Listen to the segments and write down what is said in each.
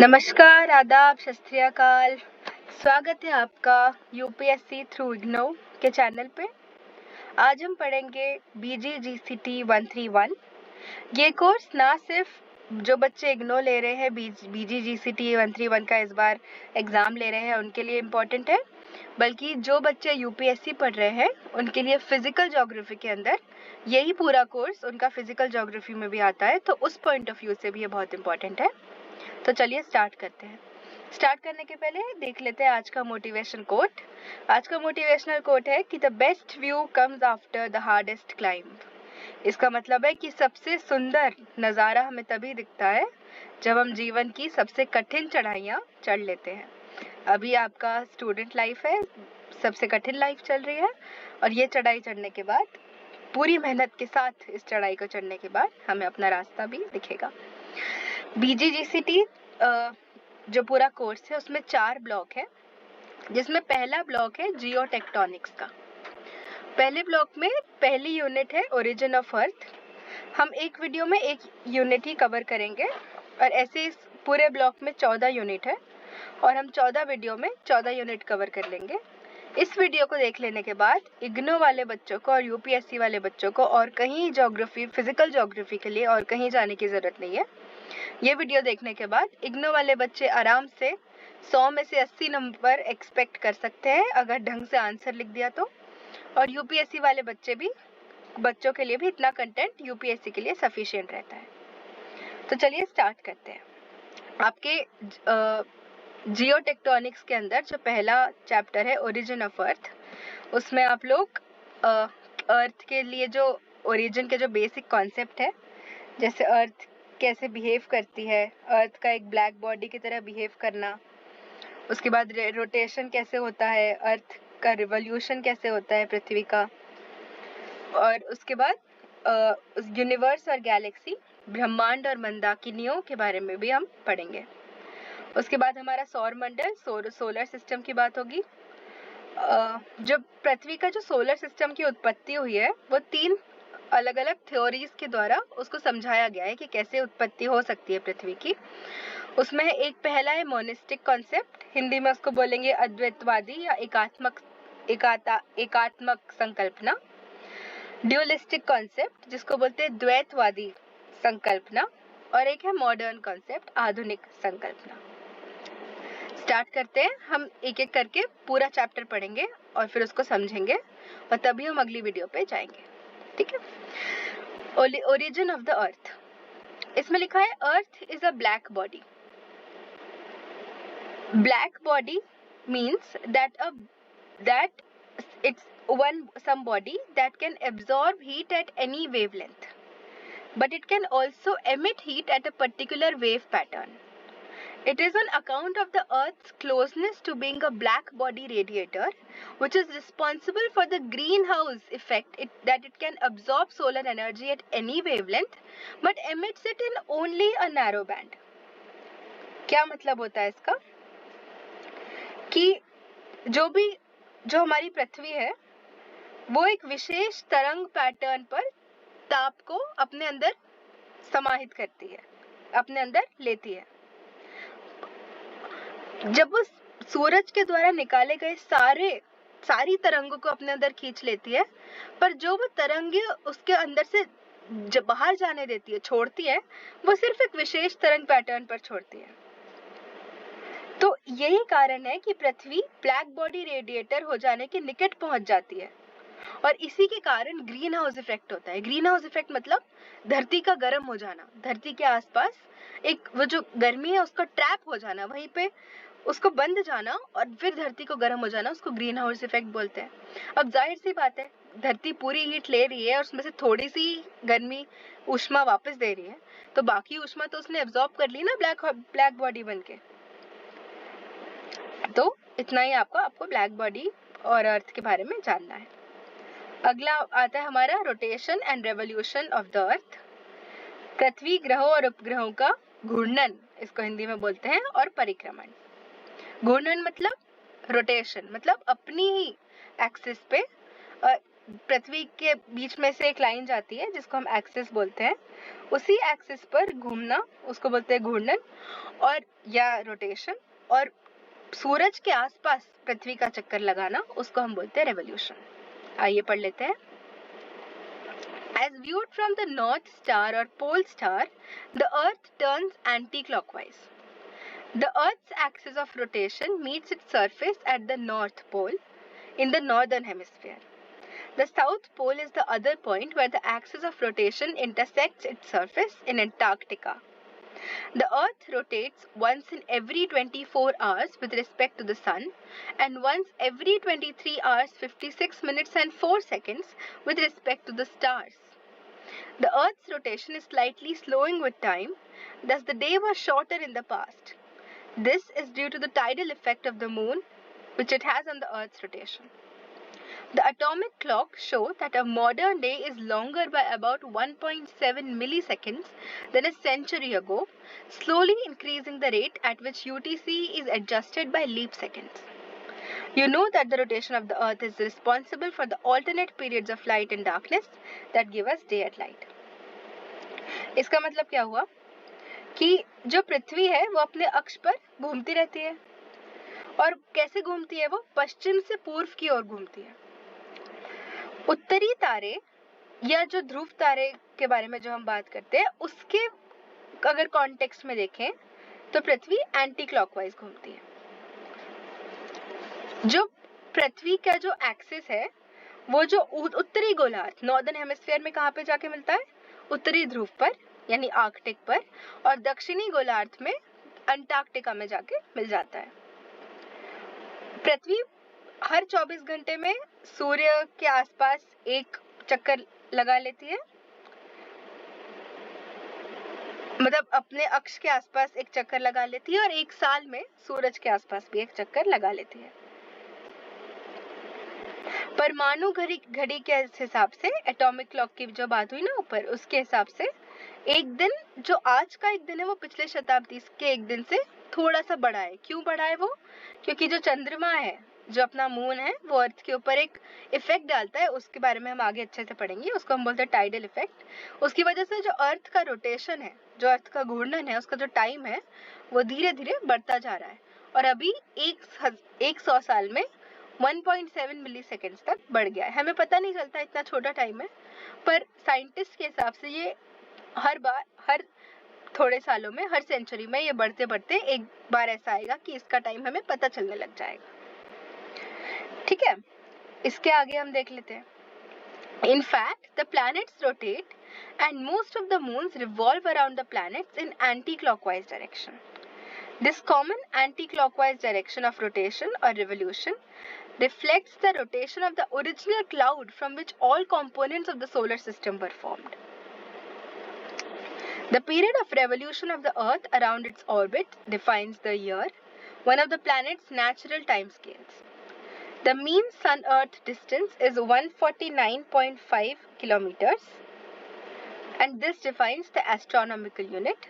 नमस्कार, आदाब, सत श्री अकाल। स्वागत है आपका यूपीएससी थ्रू इग्नो के चैनल पे। आज हम पढ़ेंगे BGGCT 131। ये कोर्स ना सिर्फ जो बच्चे इग्नो ले रहे हैं BGGCT 131 का इस बार एग्ज़ाम ले रहे हैं उनके लिए इम्पोर्टेंट है, बल्कि जो बच्चे यूपीएससी पढ़ रहे हैं उनके लिए फिजिकल ज्योग्राफी के अंदर यही पूरा कोर्स उनका फिजिकल ज्योग्राफी में भी आता है, तो उस पॉइंट ऑफ व्यू से भी ये बहुत इम्पोर्टेंट है। तो चलिए स्टार्ट करते हैं। स्टार्ट करने के पहले देख लेते हैं आज का मोटिवेशन कोट। आज का मोटिवेशनल कोट है कि the best view comes after the hardest climb. इसका मतलब है कि सबसे सुंदर नज़ारा हमें तभी दिखता है जब हम जीवन की सबसे कठिन चढ़ाइयाँ चढ़ लेते हैं। अभी आपका स्टूडेंट लाइफ है, सबसे कठिन लाइफ चल रही है, और ये चढ़ाई चढ़ने के बाद, पूरी मेहनत के साथ इस चढ़ाई को चढ़ने के बाद हमें अपना रास्ता भी दिखेगा। BGGCT जो पूरा कोर्स है उसमें 4 ब्लॉक है, जिसमें पहला ब्लॉक है जियो टेक्टोनिक्स का। पहले ब्लॉक में पहली यूनिट है ओरिजिन ऑफ अर्थ। हम एक वीडियो में एक यूनिट ही कवर करेंगे, और ऐसे इस पूरे ब्लॉक में 14 यूनिट है और हम 14 वीडियो में 14 यूनिट कवर कर लेंगे। इस वीडियो को देख लेने के बाद इग्नो वाले बच्चों को और यूपीएससी वाले बच्चों को और कहीं ज्योग्राफी, फिजिकल ज्योग्राफी के लिए और कहीं जाने की ज़रूरत नहीं है। ये वीडियो देखने के बाद इग्नो वाले बच्चे आराम से 100 में से 80 नंबर एक्सपेक्ट कर सकते हैं अगर ढंग से आंसर लिख दिया तो, और यूपीएससी वाले बच्चों के लिए भी इतना कंटेंट यूपीएससी के लिए सफिशिएंट रहता है। तो चलिए स्टार्ट करते हैं। आपके जियो टेक्टोनिक्स के अंदर जो पहला चैप्टर है ओरिजिन ऑफ अर्थ, उसमें आप लोग अर्थ के लिए जो ओरिजिन के जो बेसिक कॉन्सेप्ट है, जैसे अर्थ कैसे बिहेव करती है, अर्थ का एक ब्लैक बॉडी की तरह बिहेव करना, उसके बाद रोटेशन कैसे होता है, अर्थ का रिवॉल्यूशन कैसे होता है पृथ्वी का, और उसके बाद यूनिवर्स और गैलेक्सी, ब्रह्मांड और मंदाकिनियों के बारे में भी हम पढ़ेंगे। उसके बाद हमारा सौर मंडल, सोलर सिस्टम की बात होगी। जब पृथ्वी का जो सोलर सिस्टम की उत्पत्ति हुई है वो 3 अलग अलग थ्योरीज के द्वारा उसको समझाया गया है कि कैसे उत्पत्ति हो सकती है पृथ्वी की। उसमें एक पहला है मोनिस्टिक कॉन्सेप्ट, हिंदी में उसको बोलेंगे अद्वैतवादी या एकात्मक संकल्पना। ड्यूलिस्टिक कॉन्सेप्ट जिसको बोलते हैं द्वैतवादी संकल्पना, और एक है मॉडर्न कॉन्सेप्ट, आधुनिक संकल्पना। स्टार्ट करते हैं। हम एक एक करके पूरा चैप्टर पढ़ेंगे और फिर उसको समझेंगे, और तभी हम अगली वीडियो पे जाएंगे, ठीक है। ओरिजिन ऑफ द अर्थ, इसमें लिखा है earth is a black body. Black body means that it's some body that can absorb heat at any wavelength, but it can also emit heat at a particular wave pattern. It is on account of the Earth's closeness to being a black body radiator, which is responsible for the greenhouse effect, that it can absorb solar energy at any wavelength, but emits it in only a narrow band. क्या मतलब होता है इसका? कि जो हमारी पृथ्वी है वो एक विशेष तरंग पैटर्न पर ताप को अपने अंदर समाहित करती है, अपने अंदर लेती है। जब वो सूरज के द्वारा निकाले गए सारी तरंगों को अपने अंदर खींच लेती है, पर जो वो तरंगे उसके अंदर से जब बाहर जाने देती है, छोड़ती है, वो सिर्फ एक विशेष तरंग पैटर्न पर छोड़ती है। तो यही कारण है कि पृथ्वी ब्लैक बॉडी रेडिएटर हो जाने के निकट पहुंच जाती है, और इसी के कारण ग्रीन हाउस इफेक्ट होता है। ग्रीन हाउस इफेक्ट मतलब धरती का गर्म हो जाना, धरती के आसपास एक वो जो गर्मी है उसका ट्रैप हो जाना, वहीं पे उसको बंद जाना और फिर धरती को गर्म हो जाना, उसको ग्रीन हाउस इफेक्ट बोलते हैं। अब जाहिर सी बात है, धरती पूरी हीट ले रही है और उसमें से थोड़ी सी गर्मी ऊष्मा वापस दे रही है, तो बाकी ऊष्मा तो उसने एब्जॉर्ब कर ली ना ब्लैक बॉडी बनके। तो इतना ही आपको ब्लैक बॉडी और अर्थ के बारे में जानना है। अगला आता है हमारा rotation and revolution of the earth. पृथ्वी ग्रहों और उपग्रहों का घूर्णन, इसको हिंदी में बोलते हैं, और परिक्रमण। घूर्णन मतलब रोटेशन, मतलब अपनी ही एक्सिस पे पृथ्वी के बीच में से एक लाइन जाती है जिसको हम एक्सिस बोलते हैं, उसी एक्सिस पर घूमना उसको बोलते हैं घूर्णन और या रोटेशन, और सूरज के आसपास पृथ्वी का चक्कर लगाना उसको हम बोलते हैं रेवोल्यूशन। आइए पढ़ लेते हैं। As viewed from the North Star or Pole Star, the Earth turns anti-clockwise. The Earth's axis of rotation meets its surface at the North Pole in the northern hemisphere. The South Pole is the other point where the axis of rotation intersects its surface in Antarctica. The Earth rotates once in every 24 hours with respect to the Sun, and once every 23 hours 56 minutes and 4 seconds with respect to the stars. The Earth's rotation is slightly slowing with time, thus the day was shorter in the past. This is due to the tidal effect of the moon, which it has on the Earth's rotation. The atomic clocks show that a modern day is longer by about 1.7 milliseconds than a century ago, slowly increasing the rate at which UTC is adjusted by leap seconds. You know that the rotation of the Earth is responsible for the alternate periods of light and darkness that give us day and night. इसका मतलब क्या हुआ कि जो पृथ्वी है वो अपने अक्ष पर घूमती रहती है, और कैसे घूमती है? वो पश्चिम से पूर्व की ओर घूमती है। उत्तरी तारे या जो ध्रुव तारे के बारे में जो हम बात करते हैं, उसके अगर कॉन्टेक्स्ट में देखें तो पृथ्वी एंटी क्लॉकवाइज घूमती है। जो पृथ्वी का जो एक्सिस है वो जो उत्तरी गोलार्ध नॉर्दर्न हेमिस्फीयर में कहाँ पे जाके मिलता है? उत्तरी ध्रुव पर यानी आर्कटिक पर, और दक्षिणी गोलार्ध में अंटार्कटिका में जाके मिल जाता है। पृथ्वी हर 24 घंटे में सूर्य के आसपास एक चक्कर लगा लेती है, मतलब अपने अक्ष के आसपास एक चक्कर लगा लेती है, और एक साल में सूरज के आसपास भी एक चक्कर लगा लेती है। परमाणु घड़ी के हिसाब से, एटॉमिक क्लॉक की जो बात हुई ना ऊपर, उसके हिसाब से एक दिन, जो आज का एक दिन है वो पिछले शताब्दी के एक दिन से थोड़ा सा बड़ा है। क्यों बड़ा है वो? क्योंकि जो चंद्रमा है, जो अपना मून है, वो अर्थ के ऊपर एक इफेक्ट डालता है, उसके बारे में हम आगे अच्छे से पढ़ेंगे, उसको हम बोलते हैं टाइडल इफेक्ट। उसकी वजह से जो अर्थ का रोटेशन है, जो अर्थ का घूर्णन है, उसका जो टाइम है वो धीरे धीरे बढ़ता जा रहा है, और अभी 100 साल में 1.7 मिलीसेकेंड्स तक बढ़ गया है। हमें पता नहीं चलता, इतना छोटा टाइम है, पर साइंटिस्ट के हिसाब से ये हर थोड़े सालों में, हर सेंचुरी में ये बढ़ते बढ़ते एक बार ऐसा आएगा कि इसका टाइम हमें पता चलने लग जाएगा। ठीक है, इसके आगे हम देख लेते हैं। In fact, the planets rotate and most of the moons revolve around the planets in anti-clockwise direction. This common anti-clockwise direction of rotation or revolution reflects the rotation of the original cloud from which all components of the solar system were formed. The period of revolution of the Earth around its orbit defines the year, one of the planet's natural time scales. The mean Sun-Earth distance is 149.5 kilometers, and this defines the astronomical unit.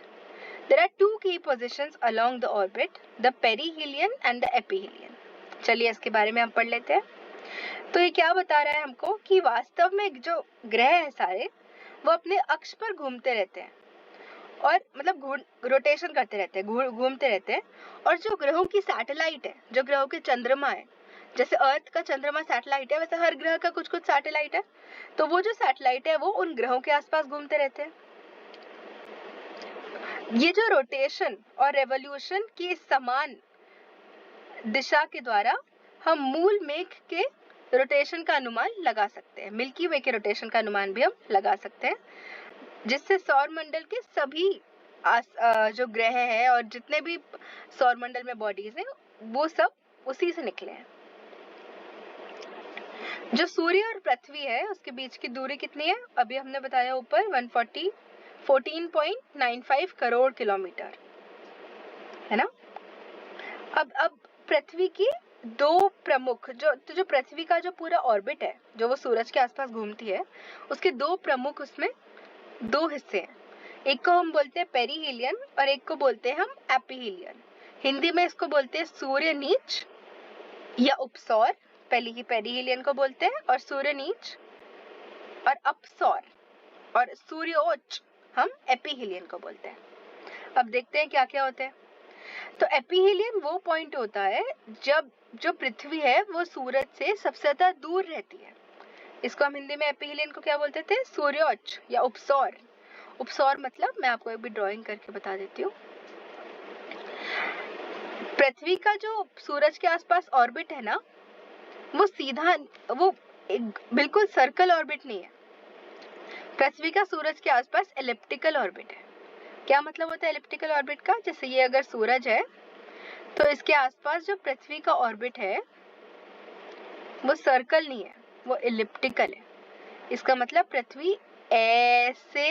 There are two key positions along the orbit, the perihelion and the aphelion. चलिए इसके बारे में हम पढ़ लेते हैं। तो ये क्या बता रहा है हमको कि वास्तव में जो ग्रह हैं सारे, वो अपने अक्ष पर घूमते रहते हैं, और मतलब रोटेशन करते रहते हैं, घूमते रहते हैं। और जो ग्रहों की सैटेलाइट है, जो ग्रहों के चंद्रमा है, जैसे अर्थ का चंद्रमा सैटेलाइट है, वैसे हर ग्रह का कुछ कुछ सैटेलाइट है, तो वो जो सैटेलाइट है वो उन ग्रहों के आसपास घूमते रहते हैं। ये जो रोटेशन और रेवोल्यूशन की समान दिशा के द्वारा हम मूल मेघ के रोटेशन का अनुमान लगा सकते हैं, मिल्की वे के रोटेशन का अनुमान भी हम लगा सकते हैं, जिससे सौर मंडल के सभी जो ग्रह हैं और जितने भी सौर मंडल में बॉडीज हैं, वो सब उसी से निकले हैं। जो सूर्य और पृथ्वी है उसके बीच की दूरी कितनी है? अभी हमने बताया ऊपर 14.95 करोड़ किलोमीटर है ना। अब पृथ्वी की दो प्रमुख जो पृथ्वी का जो पूरा ऑर्बिट है, जो वो सूरज के आसपास घूमती है, उसके दो प्रमुख, उसमें दो हिस्से हैं। एक को हम बोलते हैं पेरीहिलियन और एक को बोलते हैं हम एपीहिलियन। हिंदी में इसको बोलते हैं सूर्य नीच या उपसौर, पहले ही पेरीहिलियन को बोलते हैं, और सूर्य नीच और अपसौर और सूर्योच्च हम एपीहीलियन को बोलते हैं। अब देखते हैं क्या क्या होते हैं। तो एपीहीलियन वो पॉइंट होता है जब जो पृथ्वी है वो सूरज से सबसे ज्यादा दूर रहती है। इसको हम हिंदी में एपीहीलियन को क्या बोलते थे? सूर्योच्च या उपसौर। उपसौर मतलब मैं आपको एक भी ड्राइंग करके बता देती हूँ। पृथ्वी का जो सूरज के आसपास ऑर्बिट है ना, वो सीधा, वो एक बिल्कुल सर्कल ऑर्बिट नहीं है। पृथ्वी का सूरज के आसपास एलिप्टिकल ऑर्बिट है। क्या मतलब होता है एलिप्टिकल ऑर्बिट का? जैसे ये अगर सूरज है तो इसके आसपास जो पृथ्वी का ऑर्बिट है वो सर्कल नहीं है, वो एलिप्टिकल है। इसका मतलब पृथ्वी ऐसे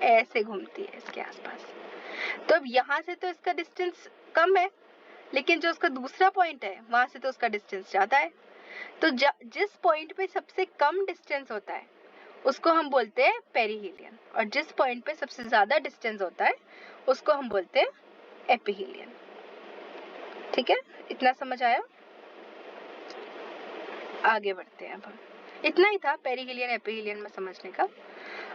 ऐसे घूमती है इसके आसपास। तो अब यहाँ से तो इसका डिस्टेंस कम है, लेकिन जो उसका दूसरा पॉइंट है वहां से तो उसका डिस्टेंस ज्यादा है। तो जिस पॉइंट पे सबसे कम डिस्टेंस होता है उसको हम बोलते हैं पेरीहीलियन, और जिस पॉइंट पे सबसे ज्यादा डिस्टेंस होता है उसको हम बोलते हैं एपीहीलियन। ठीक है, इतना समझ आया? आगे बढ़ते हैं। अब हम इतना ही था पेरीहीलियन एपीहीलियन में समझने का।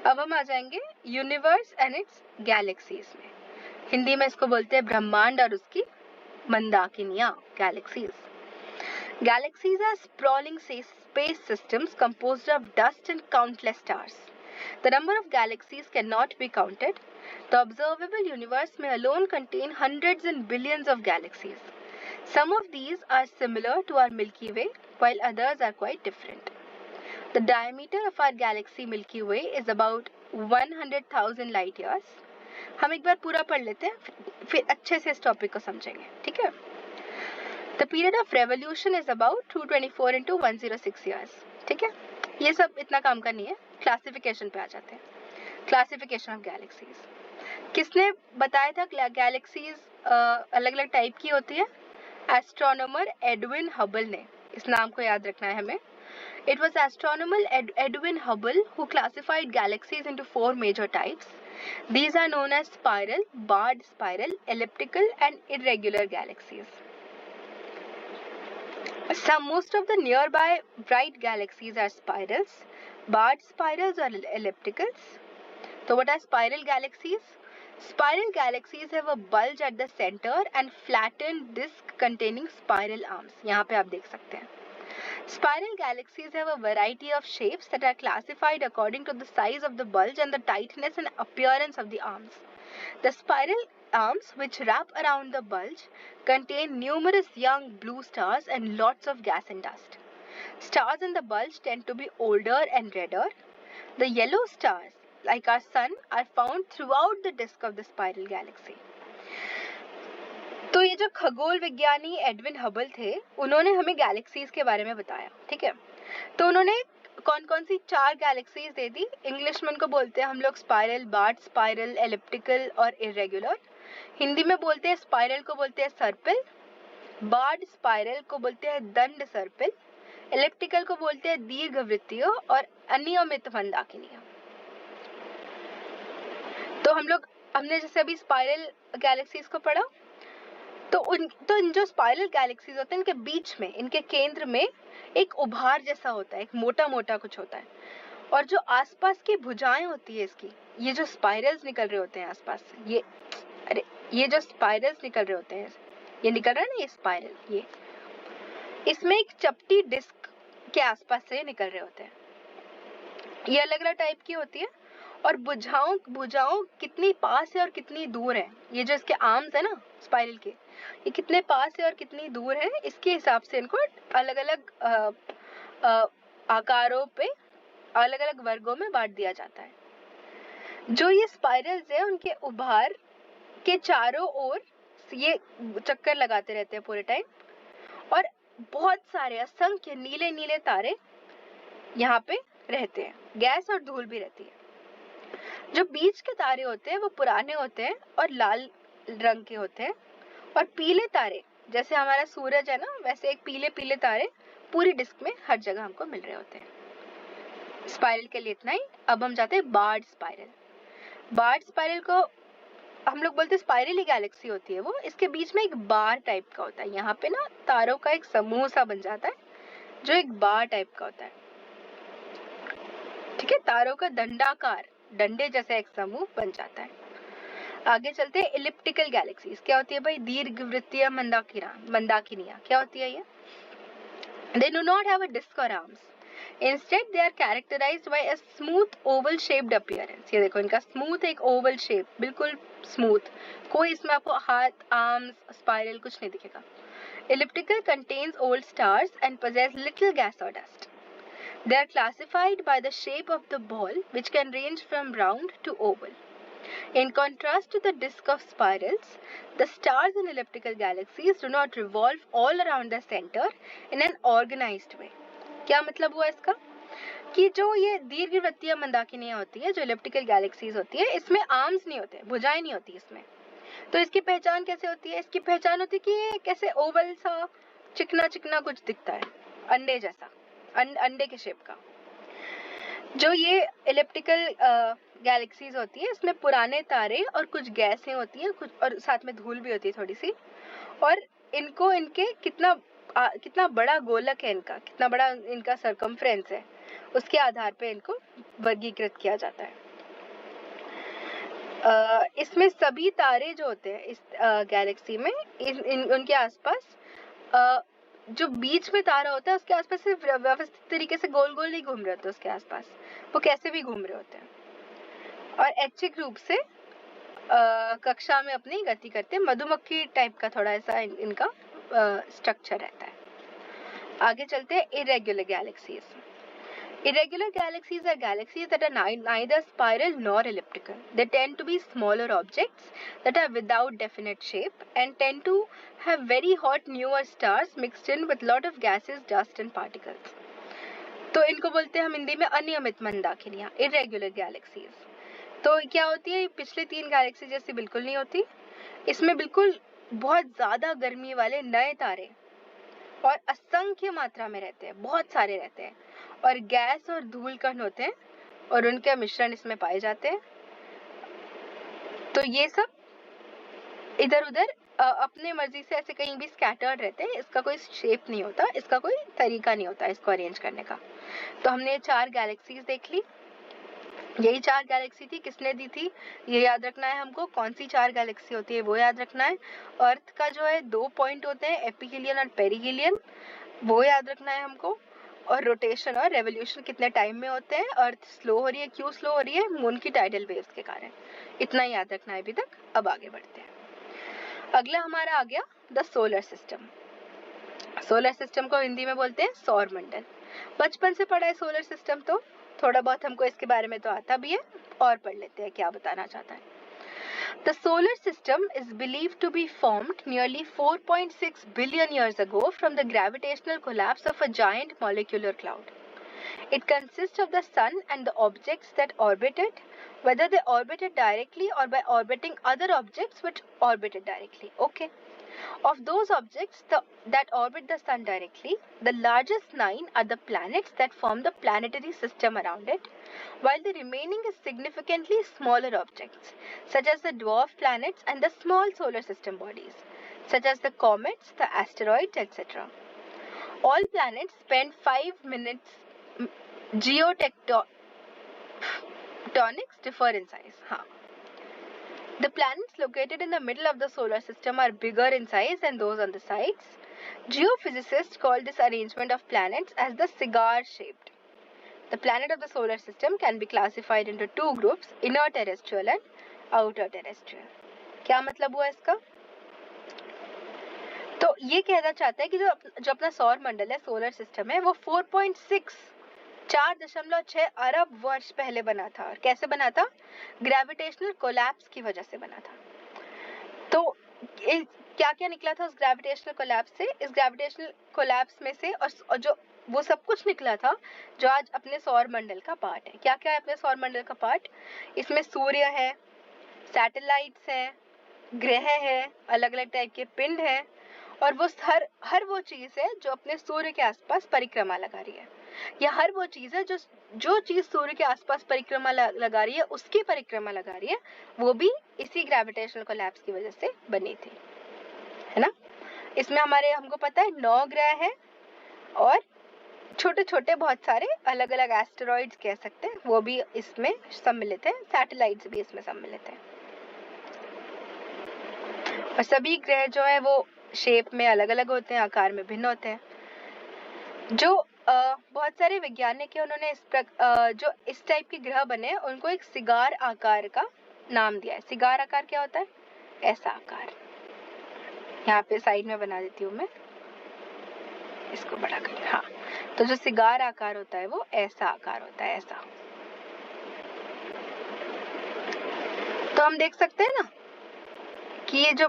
अब हम आ जाएंगे यूनिवर्स एंड इट्स गैलेक्सीज में। हिंदी में इसको बोलते हैं ब्रह्मांड और उसकी मंदाकिनियां, galaxies. Galaxies are sprawling space systems composed of dust and countless stars. The number of galaxies cannot be counted. The observable universe may alone contain hundreds and billions of galaxies. Some of these are similar to our Milky Way, while others are quite different. The diameter of our galaxy Milky Way is about 100,000 light years. हम एक बार पूरा पढ़ लेते हैं, फिर अच्छे से इस टॉपिक को समझेंगे। ठीक है? The period of revolution is about 224 into 106 years. ठीक है, ये सब इतना काम का नहीं है। क्लासिफिकेशन पे आ जाते हैं। क्लासिफिकेशन ऑफ गैलेक्सीज किसने बताया था? गैलेक्सीज अलग अलग टाइप की होती है। एस्ट्रोनॉमर एडविन हबल ने, इस नाम को याद रखना है हमें। It was astronomer Edwin Hubble who classified galaxies into 4 major types. These are known as spiral, barred spiral, elliptical and irregular galaxies. Most of the nearby bright galaxies are spirals. Barred spirals or ellipticals. So what are spiral galaxies? Spiral galaxies have a bulge at the center and flattened disk containing spiral arms. यहाँ पे आप देख सकते हैं। Spiral galaxies have a variety of shapes that are classified according to the size of the bulge and the tightness and appearance of the arms. The spiral arms, which wrap around the bulge, contain numerous young blue stars and lots of gas and dust. Stars in the bulge tend to be older and redder. The yellow stars, like our sun, are found throughout the disk of the spiral galaxy. तो ये जो खगोल विज्ञानी Edwin Hubble थे, उन्होंने हमें galaxies के बारे में बताया। ठीक है, तो उन्होंने कौन कौन सी 4 गैलेक्सीज दे दी। इंग्लिश में उनको बोलते हैं हम लोग स्पाइरल, बार्ड स्पाइरल, एलिप्टिकल और इरेगुलर। हिंदी में बोलते हैं स्पाइरल को बोलते हैं सर्पिल, बार्ड स्पाइरल को बोलते हैं दंड सर्पिल, एलिप्टिकल को बोलते हैं दीर्घवृत्तीय और अनियमित मंदाकिनियां। तो हमने जैसे अभी स्पाइरल गैलेक्सीज को पढ़ा, तो इन जो स्पाइरल गैलेक्सीज होते हैं इनके बीच में, इनके केंद्र में एक उभार जैसा होता है, एक मोटा मोटा कुछ होता है, और जो आसपास की भुजाएं होती है इसकी, ये जो स्पाइरल्स निकल रहे होते हैं आसपास से, ये जो स्पाइरल्स निकल रहे होते हैं, ये निकल रहा है ना, ये स्पाइरल, ये इसमें एक चपटी डिस्क के आसपास से निकल रहे होते हैं। ये अलग अलग टाइप की होती है, और भुजाओं कितनी पास है और कितनी दूर है, ये जो इसके आर्म्स है ना स्पाइरल के, ये कितने पास है और कितनी दूर है, इसके हिसाब से इनको अलग अलग आकारों पे अलग अलग वर्गों में बांट दिया जाता है। जो ये स्पाइरल्स है उनके उभार के चारों ओर ये चक्कर लगाते रहते हैं पूरे टाइम, और बहुत सारे असंख्य नीले नीले तारे यहाँ पे रहते हैं, गैस और धूल भी रहती है। जो बीच के तारे होते हैं वो पुराने होते हैं और लाल रंग के होते हैं, और पीले तारे, जैसे हमारा सूरज है ना, वैसे एक पीले पीले तारे पूरी डिस्क में हर जगह हमको मिल रहे होते हैं। स्पाइरल के लिए इतना ही। अब हम जाते हैं बार्ड स्पाइरल। बार्ड स्पाइरल को हम लोग बोलते हैं स्पाइरल ही गैलेक्सी होती है वो, इसके बीच में एक बार टाइप का होता है, यहाँ पे ना तारों का एक समूह सा बन जाता है जो एक बार टाइप का होता है। ठीक है, तारों का दंडाकार, डंडे जैसा एक समूह बन जाता है। आगे चलते हैं, इलिप्टिकल गैलेक्सीज क्या होती है भाई? दीर्घवृत्तीय मंदाकिनियां क्या होती है ये? They do not have a disc or arms. Instead, they are characterized by a smooth oval shaped appearance. ये देखो, इनका smooth एक oval shape, बिल्कुल smooth, कोई इसमें आपको हाथ, arms, spiral कुछ नहीं दिखेगा। Elliptical contains old stars and possess little gas or dust. They are classified by the shape of the ball, which can range from round to oval. In contrast to the disk of spirals, the stars in elliptical galaxies do not revolve all around the center in an organized way. क्या मतलब हुआ इसका? कि जो ये दीर्घवृत्तीय मंदाकिनियां होती है, जो इलिप्टिकल गैलेक्सीज होती है, इसमें आर्म्स नहीं होते, भुजाएं नहीं होती इसमें। तो इसकी पहचान कैसे होती है? इसकी पहचान होती है कि ये कैसे ओवल सा चिकना चिकना कुछ दिखता है, अंडे जैसा, अंडे के शेप का। जो ये इलिप्टिकल गैलेक्सीज होती है, इसमें पुराने तारे और कुछ गैसें होती हैं, कुछ और साथ में धूल भी होती है थोड़ी सी, और इनको इनके कितना बड़ा गोलक है इनका, कितना बड़ा इनका सरकमफ्रेंस है, उसके आधार पे इनको वर्गीकृत किया जाता है। इसमें सभी तारे जो होते हैं इस गैलेक्सी में, उनके आसपास जो बीच में तारा होता है उसके आसपास सिर्फ व्यवस्थित तरीके से गोल गोल नहीं घूम रहे होते, उसके आसपास वो कैसे भी घूम रहे होते हैं और ऐच्छिक रूप से कक्षा में अपनी गति करते हैं। मधुमक्खी टाइप का थोड़ा ऐसा इनका स्ट्रक्चर रहता है। आगे चलते हैं, irregular galaxies. Irregular galaxies are galaxies that are neither spiral nor elliptical. They tend to be smaller objects that are without definite shape and tend to have very hot newer stars mixed in with lot of gases, dust and particles. तो इनको बोलते हैं हम हिंदी में अनियमित मंदाकिनियां, irregular galaxies। तो क्या होती है? पिछले 3 गैलेक्सी जैसी बिल्कुल नहीं होती। इसमें बिल्कुल बहुत ज्यादा गर्मी वाले नए तारे और असंख्य मात्रा में रहते हैं, बहुत सारे रहते हैं, और गैस और धूल कण होते हैं और उनके मिश्रण इसमें पाए जाते हैं। तो ये सब इधर उधर अपने मर्जी से ऐसे कहीं भी स्कैटर्ड रहते हैं, इसका कोई शेप नहीं होता, इसका कोई तरीका नहीं होता इसको अरेंज करने का। तो हमने 4 गैलेक्सीज देख ली, यही 4 गैलेक्सी थी, किसने दी थी ये याद रखना है हमको, कौन सी 4 गैलेक्सी होती है वो याद रखना है। अर्थ का जो है 2 पॉइंट होते हैं, एपिहीलियन और पेरिहीलियन, वो याद रखना है हमको। और रोटेशन और रेवोल्यूशन कितने टाइम में होते हैं, अर्थ स्लो हो रही है, क्यों स्लो हो रही है? मून की टाइडल वेव्स के कारण। इतना याद रखना है अभी तक। अब आगे बढ़ते हैं। अगला हमारा आ गया the solar system. Solar system को हिंदी में बोलते हैं सौर मंडल। बचपन से पढ़ा है सोलर सिस्टम, तो थोड़ा बहुत हमको इसके बारे में तो आता भी है, और पढ़ लेते हैं क्या बताना चाहता है। The solar system is believed to be formed nearly 4.6 billion years ago from the gravitational collapse of a giant molecular cloud. It consists of the sun and the objects that orbit it, whether they orbited directly or by orbiting other objects which orbited directly. Okay. Of those objects that orbit the sun directly, the largest 9 are the planets that form the planetary system around it, while the remaining is significantly smaller objects, such as the dwarf planets and the small solar system bodies, such as the comets, the asteroids, etc. All planets spend 5 minutes. Geotectonics differ in size. The planets located in the middle of the solar system are bigger in size than those on the sides. Geophysicists call this arrangement of planets as the cigar-shaped. The planet of the solar system can be classified into 2 groups, inner terrestrial and outer terrestrial. क्या मतलब हुआ इसका? तो ये कहना चाहता है कि जो अपना सौर मंडल है, सोलर सिस्टम है, वो 4.6 अरब वर्ष पहले बना था। और कैसे बना था? ग्रेविटेशनल कोलैप्स की वजह से बना था। तो क्या क्या निकला था उस ग्रेविटेशनल कोलैप्स से? इस ग्रेविटेशनल कोलैप्स में से और जो वो सब कुछ निकला था जो आज अपने सौर मंडल का पार्ट है। क्या क्या है अपने सौर मंडल का पार्ट? इसमें सूर्य है, सैटेलाइट्स हैं, ग्रह है, अलग अलग टाइप के पिंड हैं, और वो हर वो चीज है जो अपने सूर्य के आसपास परिक्रमा लगा रही है। या हर वो चीज है जो चीज सूर्य के आसपास परिक्रमा लगा रही है, उसकी परिक्रमा लगा रही है, वो भी इसी ग्रेविटेशनल कोलैप्स की वजह से बनी थी, है ना। इसमें हमको पता है 9 ग्रह है और छोटे छोटे बहुत सारे अलग अलग एस्टेरॉइड्स कह सकते हैं, वो भी इसमें सम्मिलित है, सैटेलाइट्स भी इसमें सम्मिलित है। और सभी ग्रह जो है वो शेप में अलग अलग होते हैं, आकार में भिन्न होते हैं। जो बहुत सारे वैज्ञानिक है उन्होंने जो इस टाइप के ग्रह बने उनको एक सिगार आकार का नाम दिया है। सिगार आकार क्या होता है? ऐसा आकार। यहाँ पे साइड में बना देती हूँ मैं, इसको बड़ा कर। हाँ, तो जो सिगार आकार होता है वो ऐसा आकार होता है, ऐसा। तो हम देख सकते हैं ना कि ये जो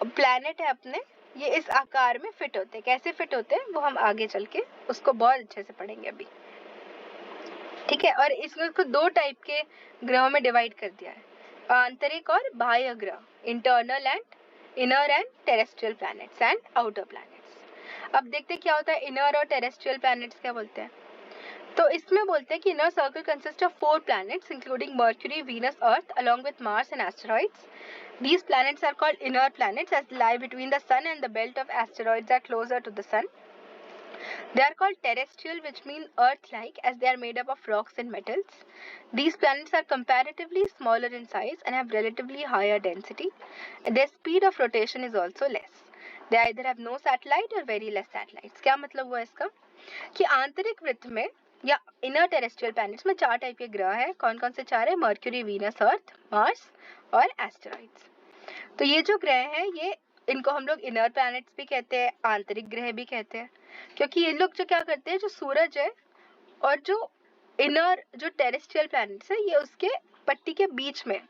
प्लैनेट है अपने, ये इस आकार में फिट होते हैं। कैसे फिट होते हैं वो हम आगे चल के उसको बहुत अच्छे से पढ़ेंगे अभी, ठीक है। और इसको दो टाइप के ग्रहों में डिवाइड कर दिया है, आंतरिक और बाह्य ग्रह, internal and inner and terrestrial planets and outer planets. अब देखते हैं क्या होता है इनर और टेरेस्ट्रियल प्लैनेट्स क्या बोलते हैं। तो इसमें बोलते हैं कि inner circle consist of 4 planets including Mercury, Venus, Earth along with Mars and asteroids. These planets are called inner planets as they lie between the sun and the belt of asteroids are closer to the sun. They are called terrestrial, which means Earth-like, as they are made up of rocks and metals. These planets are comparatively smaller in size and have relatively higher density. Their speed of rotation is also less. They either have no satellite or very less satellites. क्या मतलब हुआ इसका कि आंतरिक वृत्त में या inner terrestrial planets में 4 टाइप के ग्रह हैं। कौन कौन से 4 है? मर्क्यूरी, वीनस, अर्थ, मार्स और एस्टेरॉइड्स। तो ये जो ग्रह हैं ये इनको हम लोग इनर प्लैनेट्स भी कहते हैं, आंतरिक ग्रह भी कहते हैं, क्योंकि ये लोग जो क्या करते हैं, जो सूरज है और जो इनर जो टेरेस्ट्रियल प्लैनेट्स है ये उसके पट्टी के बीच में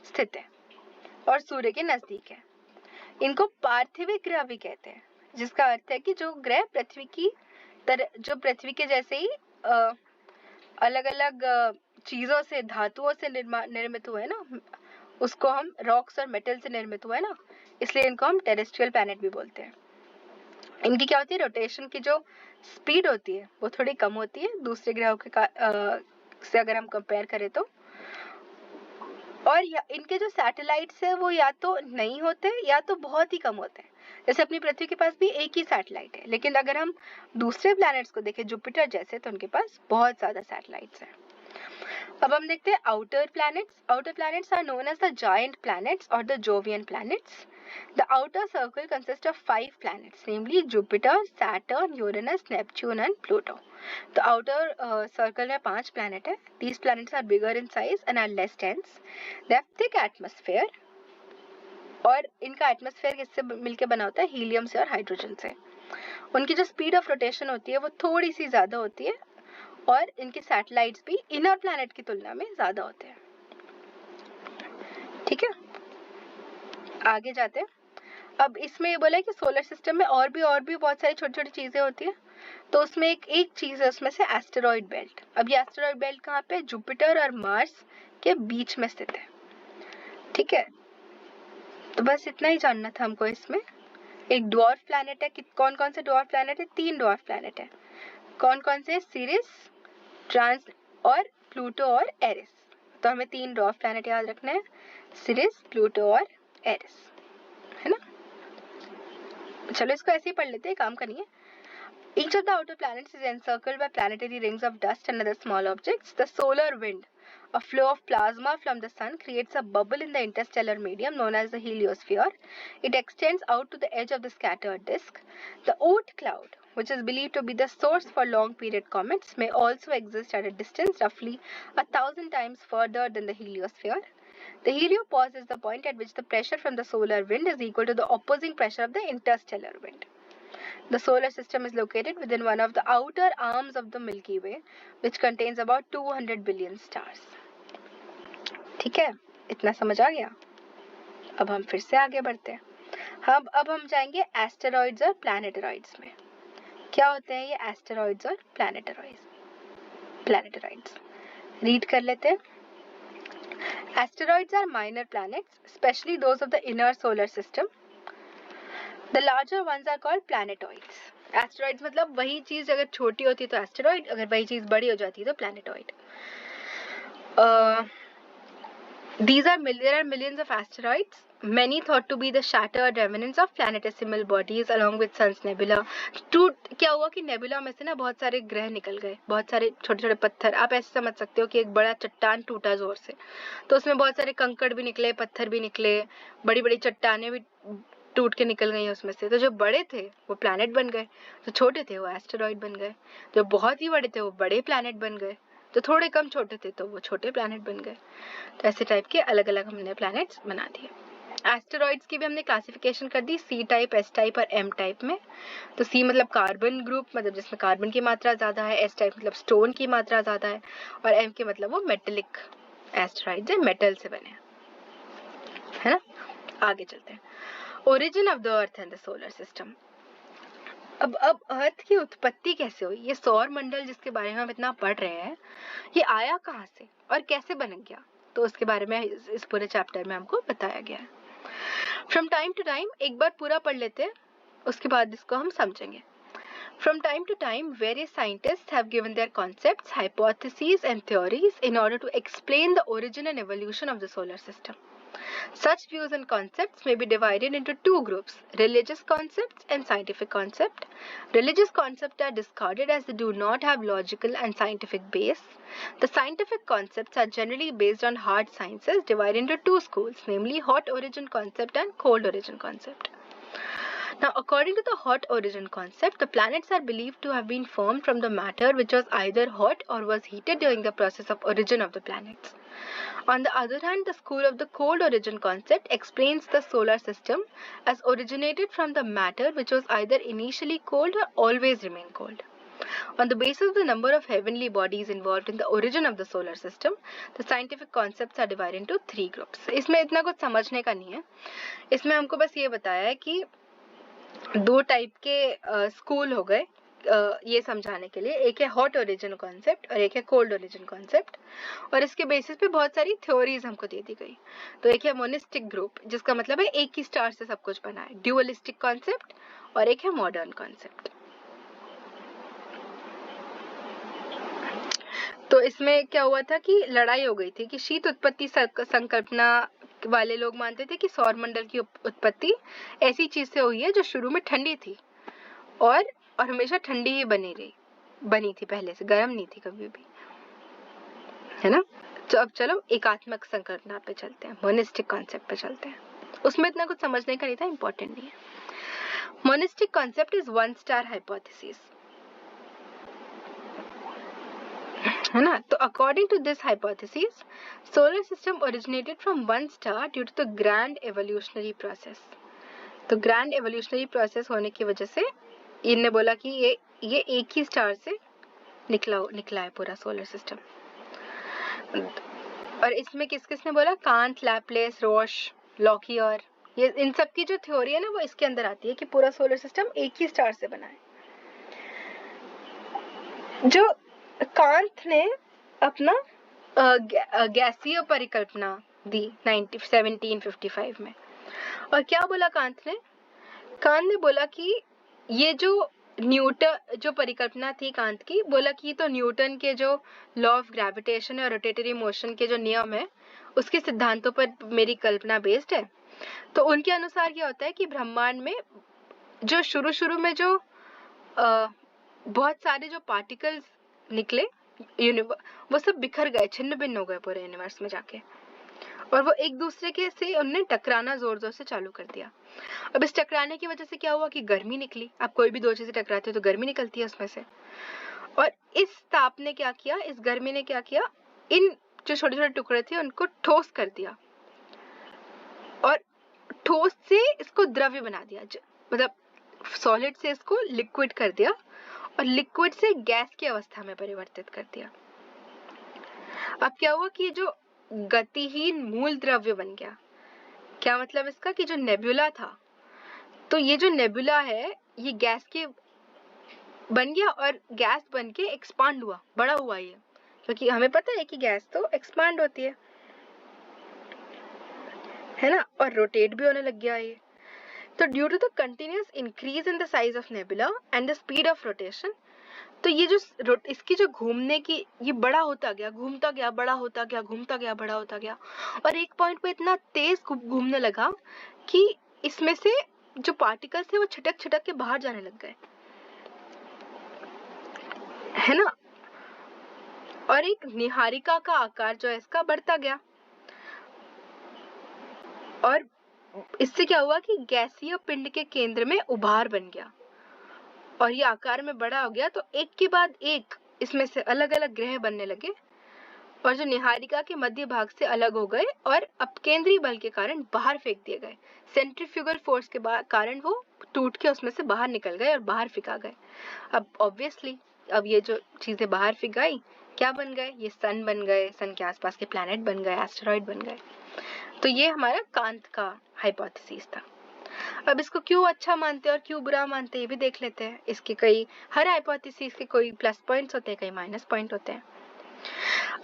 स्थित है और सूर्य के नजदीक है। इनको पार्थिविक ग्रह भी कहते हैं, जिसका अर्थ है कि जो ग्रह पृथ्वी की जो पृथ्वी के जैसे ही अलग अलग चीजों से, धातुओं से निर्मित हुए ना, उसको हम रॉक्स और मेटल से निर्मित हुआ है ना, इसलिए इनको हम टेरेस्ट्रियल प्लैनेट भी बोलते हैं। इनकी क्या होती है, रोटेशन की जो स्पीड होती है वो थोड़ी कम होती है दूसरे ग्रहों के से अगर हम कंपेयर करें तो। और इनके जो सैटेलाइट्स है वो या तो नहीं होते या तो बहुत ही कम होते हैं। जैसे अपनी पृथ्वी के पास भी एक ही सैटेलाइट है, लेकिन अगर हम दूसरे प्लैनेट्स को देखें जुपिटर जैसे, तो उनके पास बहुत ज्यादा सैटेलाइट्स हैं। अब हम देखते हैं outer planets. Outer planets are known as the giant planets और the Jovian planets. The outer circle consists of 5 planets, namely Jupiter, Saturn, Uranus, Neptune and Pluto. तो outer circle में 5 planet है. These planets are bigger in size and are less dense. They have thick atmosphere. और इनका atmosphere किससे मिलके बना होता है? हीलियम से और हाइड्रोजन से। उनकी जो स्पीड ऑफ रोटेशन होती है वो थोड़ी सी ज्यादा होती है और इनके सैटेलाइट्स भी इनर प्लैनेट की तुलना में ज्यादा होते हैं। ठीक है, आगे जाते हैं। अब इसमें ये बोला है कि सोलर सिस्टम में और भी बहुत सारी छोटी छोटी चीजें होती है। तो उसमें एक चीज है उसमें से एस्टेरॉइड बेल्ट। अब ये एस्टेरॉइड बेल्ट कहाँ पे? जुपिटर और मार्स के बीच में स्थित है। ठीक है, तो बस इतना ही जानना था हमको इसमें। एक ड्वार्फ प्लैनेट है। कौन कौन से ड्वार्फ प्लैनेट है? 3 ड्वार्फ प्लैनेट है। कौन कौन से? सिरिस, ट्रांस और प्लूटो और एरिस। तो हमें 3 ड्वार्फ प्लैनेट याद रखना है, सिरिस, प्लूटो और एरिस, है ना। चलो इसको ऐसे ही पढ़ लेते हैं, काम का नहीं है। Each of the outer planets is encircled by planetary rings of dust and other small objects. The solar wind, a flow of plasma from the sun, creates a bubble in the interstellar medium known as the heliosphere. It extends out to the edge of the scattered disk. The Oort cloud, which is believed to be the source for long-period comets, may also exist at a distance roughly 1,000 times further than the heliosphere. The heliopause is the point at which the pressure from the solar wind is equal to the opposing pressure of the interstellar wind. The solar system is located within one of the outer arms of the Milky Way, which contains about 200 billion stars. ठीक है, इतना समझ आ गया। अब हम फिर से आगे बढ़ते हैं। अब हम जाएंगे एस्टेरॉइड्स और प्लैनेटरॉइड्स में। क्या होते हैं ये एस्टेरॉइड्स और प्लैनेटरॉइड्स? रीड कर लेते हैं। Asteroids are minor planets, especially those of the inner solar system. The larger ones are called planetoids. Asteroids मतलब वही चीज अगर छोटी होती है तो एस्टेरॉइड, अगर वही चीज बड़ी हो जाती है तो प्लैनेटॉइड। There are millions of asteroids, many thought to be the shattered remnants of planetesimal bodies along with Sun's nebula. क्या हुआ कि नेबुला में से ना बहुत सारे ग्रह निकल गए, बहुत सारे छोटे छोटे पत्थर. आप ऐसे समझ सकते हो कि एक बड़ा चट्टान टूटा जोर से, तो उसमें बहुत सारे कंकड़ भी निकले, पत्थर भी निकले, बड़ी बड़ी चट्टानें भी टूट के निकल गई उसमें से. तो जो बड़े थे वो प्लैनेट बन गए, जो छोटे थे वो एस्टेरॉइड बन गए, जो बहुत ही बड़े थे वो बड़े प्लैनेट बन गए, जो थोड़े कम छोटे थे तो वो छोटे प्लैनेट बन गए. तो ऐसे टाइप के अलग अलग हमने प्लैनेट्स बना दिए. एस्टेरॉइड्स की भी हमने क्लासिफिकेशन कर दी सी टाइप, एस टाइप और एम टाइप में. तो सी मतलब कार्बन ग्रुप, मतलब जिसमें कार्बन की मात्रा ज़्यादा है, एस टाइप मतलब स्टोन की मात्रा ज़्यादा है, और एम के मतलब वो मेटेलिक एस्टेरॉइड्स है, मेटल से बने, है ना. आगे चलते हैं. Origin of the earth and the solar system. अब अर्थ की उत्पत्ति कैसे हुई, ये सौर मंडल जिसके बारे में हम इतना पढ़ रहे हैं, ये आया कहाँ से और कैसे बन गया, तो उसके बारे में इस पूरे चैप्टर में हमको बताया गया है. फ्रॉम टाइम टू टाइम, एक बार पूरा पढ़ लेते हैं, उसके बाद इसको हम समझेंगे. From time to time, various scientists have given their concepts, hypotheses and theories in order to explain the origin and evolution of the solar system. Such views and concepts may be divided into two groups, religious concepts and scientific concept. Religious concepts are discarded as they do not have logical and scientific base. The scientific concepts are generally based on hard sciences divided into two schools, namely hot origin concept and cold origin concept. Now, according to the hot origin concept, the planets are believed to have been formed from the matter which was either hot or was heated during the process of origin of the planets. On the other hand, the school of the cold origin concept explains the solar system as originated from the matter which was either initially cold or always remained cold. On the basis of the number of heavenly bodies involved in the origin of the solar system, the scientific concepts are divided into three groups. इसमें इतना कुछ समझने का नहीं है, इसमें हमको बस ये बताया है कि दो टाइप के स्कूल हो गए ये समझाने के लिए. एक है हॉट ओरिजिन कॉन्सेप्ट और एक है कोल्ड ओरिजिन कॉन्सेप्ट, और इसके बेसिस पे बहुत सारी थ्योरीज हमको दे दी गई. तो एक है मोनिस्टिक ग्रुप, जिसका मतलब है एक ही स्टार से सब कुछ बना है, ड्यूअलिस्टिक कॉन्सेप्ट, और एक है मॉडर्न कॉन्सेप्ट. तो इसमें क्या हुआ था कि लड़ाई हो गई थी कि शीत उत्पत्ति संकल्पना वाले लोग मानते थे कि सौरमंडल की उत्पत्ति ऐसी चीज से हुई है जो शुरू में ठंडी थी और हमेशा ठंडी ही बनी थी, पहले से गर्म नहीं थी कभी भी, है ना. तो अब चलो एकात्मक संकल्पना पे चलते हैं, मोनिस्टिक कॉन्सेप्ट पे चलते हैं. उसमें इतना कुछ समझने का नहीं था, इंपॉर्टेंट नहीं है. Monistic concept is one star hypothesis, है ना. तो according to this hypothesis, solar system originated from one star due to the grand evolutionary process. तो ग्रैंड एवोल्यूशनरी प्रोसेस होने की वजह से इनने बोला कि ये एक ही स्टार से निकला है पूरा सोलर सिस्टम. और इसमें किसने बोला, कांत, लैपलेस, रोश, लॉकी, और ये इन सब की जो थ्योरी है ना वो इसके अंदर आती है कि पूरा सोलर सिस्टम एक ही स्टार से बना है. जो कांत ने अपना गैसीय परिकल्पना दी 1755 में. और क्या बोला कांत ने बोला कि ये जो परिकल्पना थी कांत की, बोला कि तो न्यूटन के जो लॉ ऑफ ग्रेविटेशन और रोटेटरी मोशन के जो नियम है उसके सिद्धांतों पर मेरी कल्पना बेस्ड है. तो उनके अनुसार क्या होता है कि ब्रह्मांड में जो शुरू में जो बहुत सारे जो पार्टिकल्स निकले, वो सब बिखर गए, छिन्न भिन्न हो गए पूरे यूनिवर्स में जाके, और वो एक दूसरे के से उन्होंने टकराना जोर जोर से चालू कर दिया. अब इस टकराने की वजह से क्या हुआ कि गर्मी निकली. आप कोई भी दो चीजें टकराते हो तो गर्मी निकलती है उसमें से. और इस ताप ने क्या किया, इस गर्मी ने क्या किया, इन जो छोटे छोटे टुकड़े थे उनको ठोस कर दिया, और ठोस से इसको द्रव्य बना दिया, मतलब सॉलिड से इसको लिक्विड कर दिया, और लिक्विड से गैस की अवस्था में परिवर्तित कर दिया. अब क्या हुआ कि जो गतिहीन मूल द्रव्य बन गया. क्या मतलब इसका कि जो नेबुला था, तो ये जो नेबुला है ये गैस के बन गया, और गैस बन के एक्सपांड हुआ, बड़ा हुआ ये, क्योंकि हमें पता है कि गैस तो एक्सपांड होती है ना, और रोटेट भी होने लग गया ये. तो due to the continuous increase in the size of nebula and the speed of rotation, तो ये जो इसकी जो घूमने की, ये बड़ा होता गया, घूमता गया, बड़ा होता गया, घूमता गया, बड़ा होता गया, और एक पॉइंट पे इतना तेज घूमने लगा कि इसमें से जो पार्टिकल्स थे वो छिटक छिटक के बाहर जाने लग गए, है ना। और एक निहारिका का आकार जो है इसका बढ़ता गया, और इससे क्या हुआ कि गैसीय पिंड के केंद्र में उभार बन गया, और ये आकार में बड़ा हो गया, तो एक के बाद एक इसमें से अलग अलग ग्रह बनने लगे, और जो निहारिका के मध्य भाग से अलग हो गए और अपकेंद्री बल के कारण बाहर फेंक दिए गए। सेंट्रीफ्यूगल फोर्स के कारण वो टूट के उसमें से बाहर निकल गए और बाहर फेंका गए। अब ऑब्वियसली अब ये जो चीजें बाहर फेंक गई, क्या बन गए, ये सन बन गए, सन के आसपास के प्लैनेट बन गए, एस्टेरॉइड बन गए। तो ये हमारा कांत का हाइपोथेसिस था। अब इसको क्यों अच्छा मानते हैं और क्यों बुरा मानते हैं ये भी देख लेते हैं। इसके कई, हर हाइपोथेसिस के कोई प्लस पॉइंट्स होते हैं, कई माइनस पॉइंट होते हैं।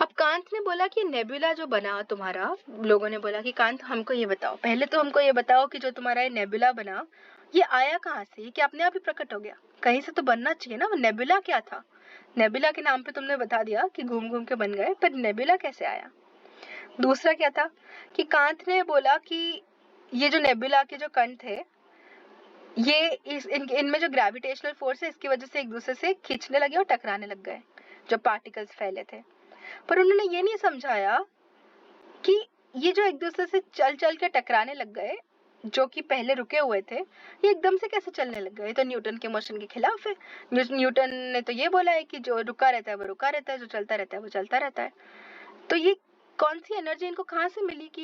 अब कांत ने बोला कि नेबुला जो बना तुम्हारा, लोगों ने बोला कि कांत हमको ये बताओ, पहले तो हमको ये बताओ कि जो तुम्हारा ये नेबुला बना ये आया कहाँ से, ये क्या अपने आप ही प्रकट हो गया, कहीं से तो बनना चाहिए ना। वो नेबुला क्या था, नेबुला के नाम पे तुमने बता दिया कि घूम घूम के बन गए, पर नेबुला कैसे आया। दूसरा क्या था कि कांत ने बोला कि ये जो नेबुला के जो कण थे, ये इनमें जो ग्रेविटेशनल फोर्स है इसकी वजह से एक दूसरे से खींचने लगे और टकराने लग गए जब पार्टिकल्स फैले थे। पर उन्होंने ये नहीं समझाया कि ये जो एक दूसरे से चल चल के टकराने लग गए, जो कि पहले रुके हुए थे, ये एकदम से कैसे चलने लग गए। तो न्यूटन के मोशन के खिलाफ है। न्यूटन ने तो ये बोला है कि जो रुका रहता है वो रुका रहता है, जो चलता रहता है वो चलता रहता है। तो ये कौन सी एनर्जी इनको कहाँ से मिली कि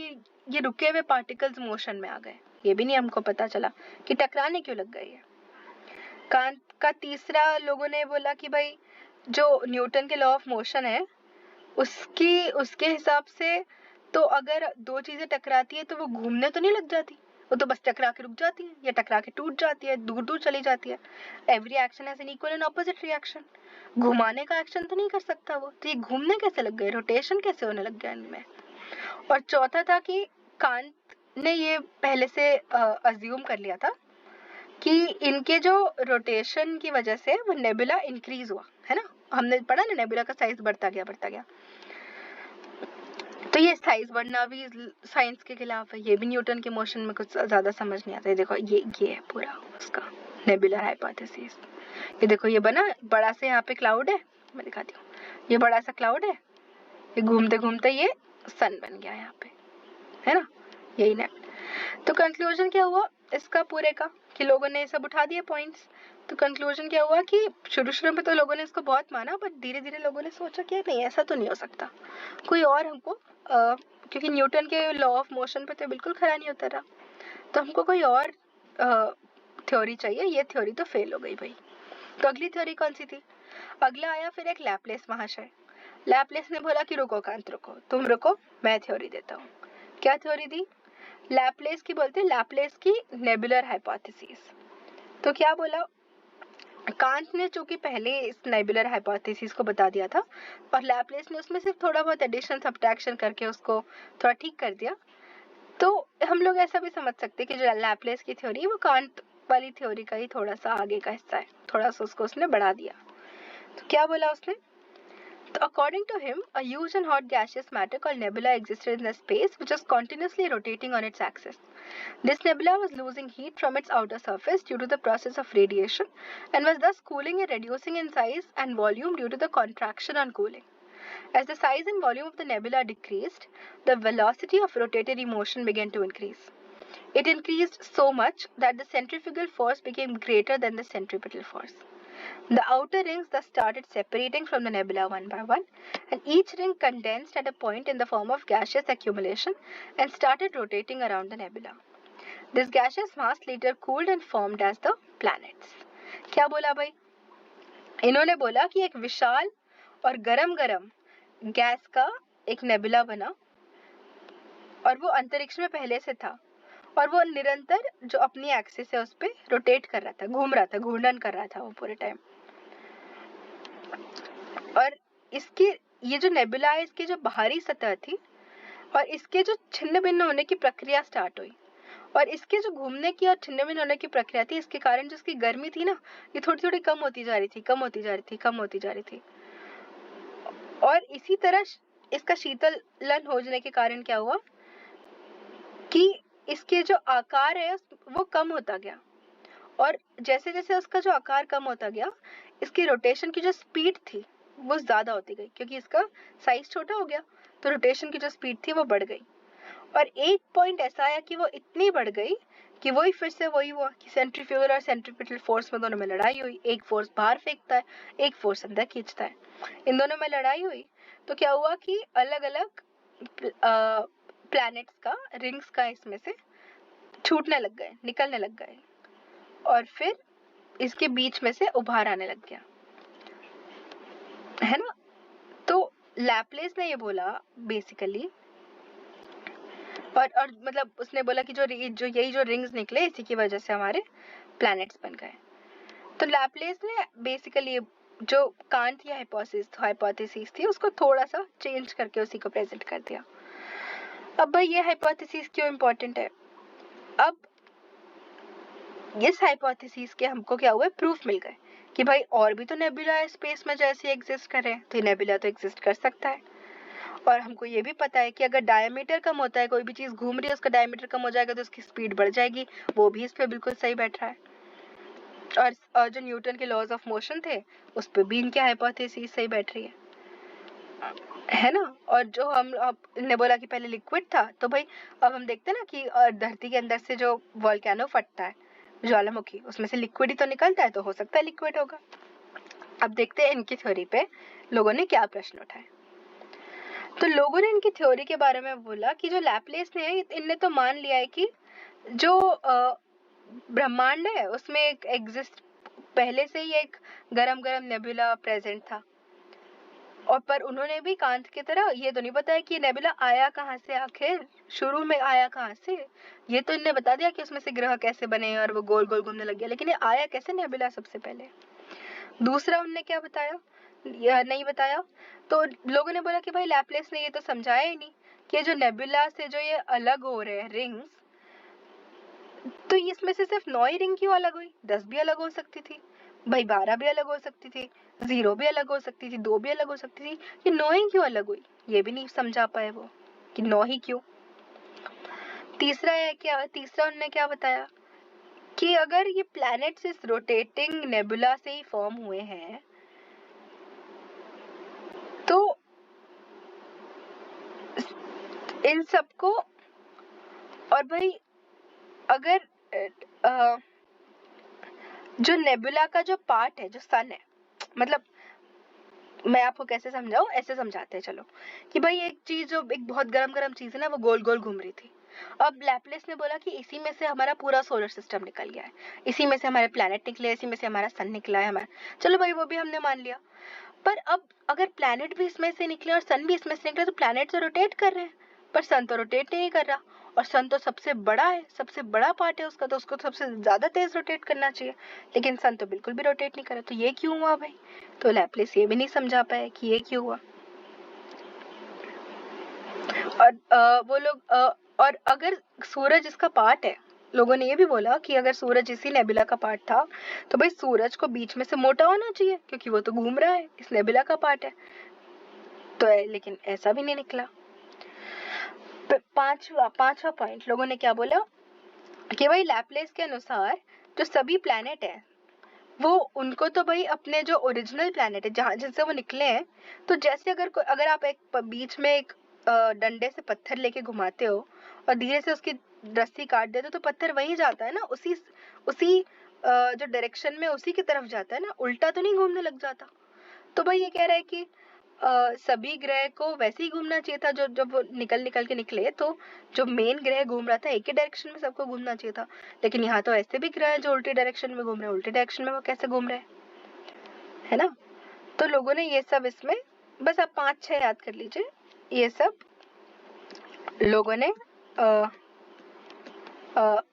ये रुके हुए पार्टिकल्स मोशन में आ गए, ये भी नहीं हमको पता चला कि टकराने क्यों लग गए। कांत का तीसरा, लोगों ने बोला कि भाई जो न्यूटन के लॉ ऑफ मोशन है उसके हिसाब से तो अगर दो चीजें टकराती है तो वो घूमने तो नहीं लग जाती, वो तो बस टकरा के रुक जाती है या टकरा के टूट जाती है, दूर दूर चली जाती है। Every action has an equal and opposite reaction. घुमाने का एक्शन तो नहीं कर सकता वो, तो ये घूमने कैसे लग गए, रोटेशन कैसे होने लग गया इनमें। और चौथा था कि कांत ने ये पहले से अज्यूम कर लिया था कि इनके जो रोटेशन की वजह से वो नेबुला इंक्रीज हुआ, है ना। हमने पढ़ा ना, नेबुला का साइज बढ़ता गया। तो ये साइज बढ़ना भी साइंस के खिलाफ है, ये भी न्यूटन के मोशन में कुछ ज्यादा समझ नहीं आता है। देखो ये है पूरा उसका नेबुलर हाइपोथेसिस। ये देखो ये बना बड़ा से, यहाँ पे क्लाउड है, मैं दिखाती हूँ, ये बड़ा सा क्लाउड है, ये घूमते घूमते ये सन बन गया यहाँ पे, है ना, यही ना। तो कंक्लूजन क्या हुआ इसका पूरे का कि लोगों ने सब उठा दिए पॉइंट्स। तो कंक्लूजन क्या हुआ कि शुरू में तो लोगों ने इसको बहुत माना, पर धीरे धीरे लोगों ने सोचा कि नहीं ऐसा तो नहीं हो सकता, कोई और हमको क्योंकि न्यूटन के लॉ ऑफ मोशन पे तो बिल्कुल खरा नहीं उतरा, तो हमको कोई और थ्योरी चाहिए, ये थ्योरी तो फेल हो गई भाई। तो अगली थ्योरी कौन सी थी, अगला आया फिर एक लैपलेस महाशय। लैपलेस ने बोला कि रुको कांत रुको, तुम रुको, मैं थ्योरी देता हूँ। क्या थ्योरी दी, लैपलेस की बोलते हैं, लैपलेस की नेबुलर हाइपोथेसिस। तो क्या बोला, कांत ने चूंकि पहले इस नेबुलर हाइपोथेसिस को बता दिया था और लैपलेस ने उसमें सिर्फ थोड़ा बहुत एडिशन सब्ट्रैक्शन करके उसको थोड़ा ठीक कर दिया, तो हम लोग ऐसा भी समझ सकते हैं कि जो लैपलेस की थ्योरी है वो कांत वाली थ्योरी का ही थोड़ा सा आगे का हिस्सा है, थोड़ा सा उसको उसने बढ़ा दिया। तो क्या बोला उसने, so according to him, a huge and hot gaseous matter called nebula existed in the space which was continuously rotating on its axis. This nebula was losing heat from its outer surface due to the process of radiation and was thus cooling and reducing in size and volume due to the contraction on cooling. As the size and volume of the nebula decreased, the velocity of rotatory motion began to increase. It increased so much that the centrifugal force became greater than the centripetal force. The outer rings thus started separating from the nebula one by one, and each ring condensed at a point in the form of gaseous accumulation and started rotating around the nebula. This gaseous mass later cooled and formed as the planets. क्या बोला भाई, इन्होंने बोला कि एक विशाल और गरम gas का एक नेबुला बना और वो अंतरिक्ष में पहले से था और वो निरंतर जो अपनी एक्सिस है उस पे रोटेट कर रहा था, घूम रहा था, घूर्णन कर रहा था वो पूरे टाइम। और इसकी ये जो नेबुला है इसकी जो बाहरी सतह थी और इसके जो छिन्न भिन्न होने की प्रक्रिया स्टार्ट हुई और इसके जो घूमने की और ठंडे में होने की प्रक्रिया थी, इसके कारण जो इसकी गर्मी थी ना, ये थोड़ी थोड़ी कम होती जा रही थी, कम होती जा रही थी, कम होती जा रही थी। और इसी तरह इसका शीतलन हो जाने के कारण क्या हुआ कि इसके जो आकार है वो कम होता गया, और जैसे जैसे उसका जो आकार कम होता गया, इसकी रोटेशन की जो स्पीड थी वो ज्यादा होती गई, क्योंकि इसका साइज छोटा हो गया तो रोटेशन की जो स्पीड थी वो बढ़ गई। और एक पॉइंट ऐसा आया कि वो इतनी बढ़ गई कि वही फिर से वही हुआ कि सेंट्रीफ्यूगल और सेंट्रीपिटल फोर्स में दोनों में लड़ाई हुई। एक फोर्स बाहर फेंकता है, एक फोर्स अंदर खींचता है। इन दोनों में लड़ाई हुई तो क्या हुआ कि अलग अलग प्लैनेट्स का, रिंग्स का इसमें से छूटने लग गए, निकलने लग गए, और फिर इसके बीच में से उभार आने लग गया, है ना। तो लैपलेस ने ये बोला बेसिकली, और मतलब उसने बोला कि जो यही जो रिंग्स निकले इसी की वजह से हमारे प्लैनेट्स बन गए। तो लैपलेस ने बेसिकली जो कांट या हाइपोथेसिस थी उसको थोड़ा सा चेंज करके उसी को प्रेजेंट कर दिया। अब भाई ये हाइपोथेसिस क्यों इम्पोर्टेंट है? अब इस हाइपोथेसिस के हमको क्या हुआ, प्रूफ मिल गए कि भाई और भी तो नेबुला है स्पेस में जो ऐसे एग्जिस्ट कर रहे हैं, तो नेबुला तो एग्जिस्ट कर सकता है। और हमको ये भी पता है कि अगर डायमीटर कम होता है, कोई भी चीज घूम रही है उसका डायमीटर कम हो जाएगा तो उसकी स्पीड बढ़ जाएगी। वो भी इस पे बिल्कुल सही बैठ रहा है। और जो न्यूटन के लॉज ऑफ मोशन थे उस पे भी इनकी हाइपोथेसिस सही बैठ रही है ना। और जो ने बोला कि पहले लिक्विड था, तो भाई अब हम देखते हैं ना कि धरती के अंदर से जो वोल्केनो फटता है, ज्वालामुखी, उसमें से लिक्विड ही तो निकलता है, तो हो सकता है लिक्विड होगा। अब देखते हैं इनकी थ्योरी पे लोगों ने क्या प्रश्न उठाए। तो लोगों ने इनकी थ्योरी के बारे में बोला कि जो लैपलेस ने है, इनने तो मान लिया है कि जो ब्रह्मांड है उसमें एक एग्जिस्ट, पहले से ही एक गरम गरम नेबुला प्रेजेंट था। और पर उन्होंने भी कांत की तरह ये तो नहीं बताया कि नेबुला आया कहाँ से, आखिर शुरू में आया कहाँ से। ये तो इनने बता दिया कि उसमें से ग्रह कैसे बने और वो गोल गोल घूमने लग गया, लेकिन ये आया कैसे नेबुला सबसे पहले। दूसरा उनने क्या बताया, यह नहीं बताया। तो लोगों ने बोला कि भाई लैपलेस ने ये तो समझाया ही नहीं कि जो नेबुला से जो ये अलग हो रहे हैं रिंग्स, तो इसमें से सिर्फ 9 ही रिंग क्यों अलग हुई? 10 भी अलग हो सकती थी भाई, 12 भी अलग हो सकती थी, 0 भी अलग हो सकती थी, 2 भी अलग हो सकती थी, ये 9 ही क्यों अलग हुई? ये भी नहीं समझा पाए वो कि 9 ही क्यों। तीसरा उन्होंने क्या बताया कि अगर ये प्लैनेट्स इस रोटेटिंग नेबुला से ही फॉर्म हुए हैं, तो इन सबको, और भाई अगर जो नेबुला का जो पार्ट है, जो सन है, मतलब मैं आपको कैसे समझाऊं, ऐसे समझाते हैं चलो, कि भाई एक चीज जो एक बहुत गरम गरम चीज है ना, वो गोल गोल घूम रही थी। अब लैपलेस ने बोला कि इसी में से हमारा पूरा सोलर सिस्टम निकल गया है, इसी में से हमारे प्लैनेट निकले, इसी में से हमारा सन निकला है हमारा। चलो भाई वो भी हमने मान लिया, पर अब अगर प्लैनेट भी इसमें से निकले और सन भी इसमें से निकले, तो प्लैनेट तो रोटेट कर रहे हैं पर सन तो रोटेट नहीं कर रहा, और सन तो सबसे बड़ा है, सबसे बड़ा पार्ट है उसका, तो उसको सबसे ज्यादा तेज रोटेट करना चाहिए, लेकिन सन तो बिल्कुल भी रोटेट नहीं कर रहा। तो ये क्यों हुआ भाई? तो लैपलेस ये भी नहीं समझा पाया कि ये क्यों हुआ। और वो लोग और अगर सूरज इसका पार्ट है, लोगों ने ये भी बोला कि अगर सूरज इसी नेबुला का पार्ट था, तो भाई सूरज को बीच में से मोटा होना चाहिए, क्योंकि वो तो घूम रहा है, इस नेबुला का पार्ट है। तो लेकिन ऐसा भी नहीं निकला। पांचवा पॉइंट लोगों ने क्या बोला कि भाई लैपलेस के अनुसार जो सभी प्लैनेट है, वो उनको तो भाई अपने जो ओरिजिनल प्लैनेट है जहां जिनसे वो निकले हैं, तो जैसे अगर आप एक बीच में एक डंडे से पत्थर लेके घुमाते हो और धीरे से उसकी रस्सी काट देते हो, तो पत्थर वहीं जाता है ना, उसी जो डायरेक्शन में उसी की तरफ जाता है ना, उल्टा तो नहीं घूमने लग जाता। तो भाई ये कह रहा है कि सभी ग्रह को वैसे ही घूमना चाहिए था, जो जब वो निकल के निकले, तो जो मेन ग्रह घूम रहा था एक ही डायरेक्शन में सबको घूमना चाहिए था। लेकिन यहाँ तो ऐसे भी ग्रह हैं जो उल्टी डायरेक्शन में घूम रहे हैं, उल्टी डायरेक्शन में वो कैसे घूम रहे हैं, है ना। तो लोगों ने ये सब इसमें, बस आप 5-6 याद कर लीजिए, ये सब लोगों ने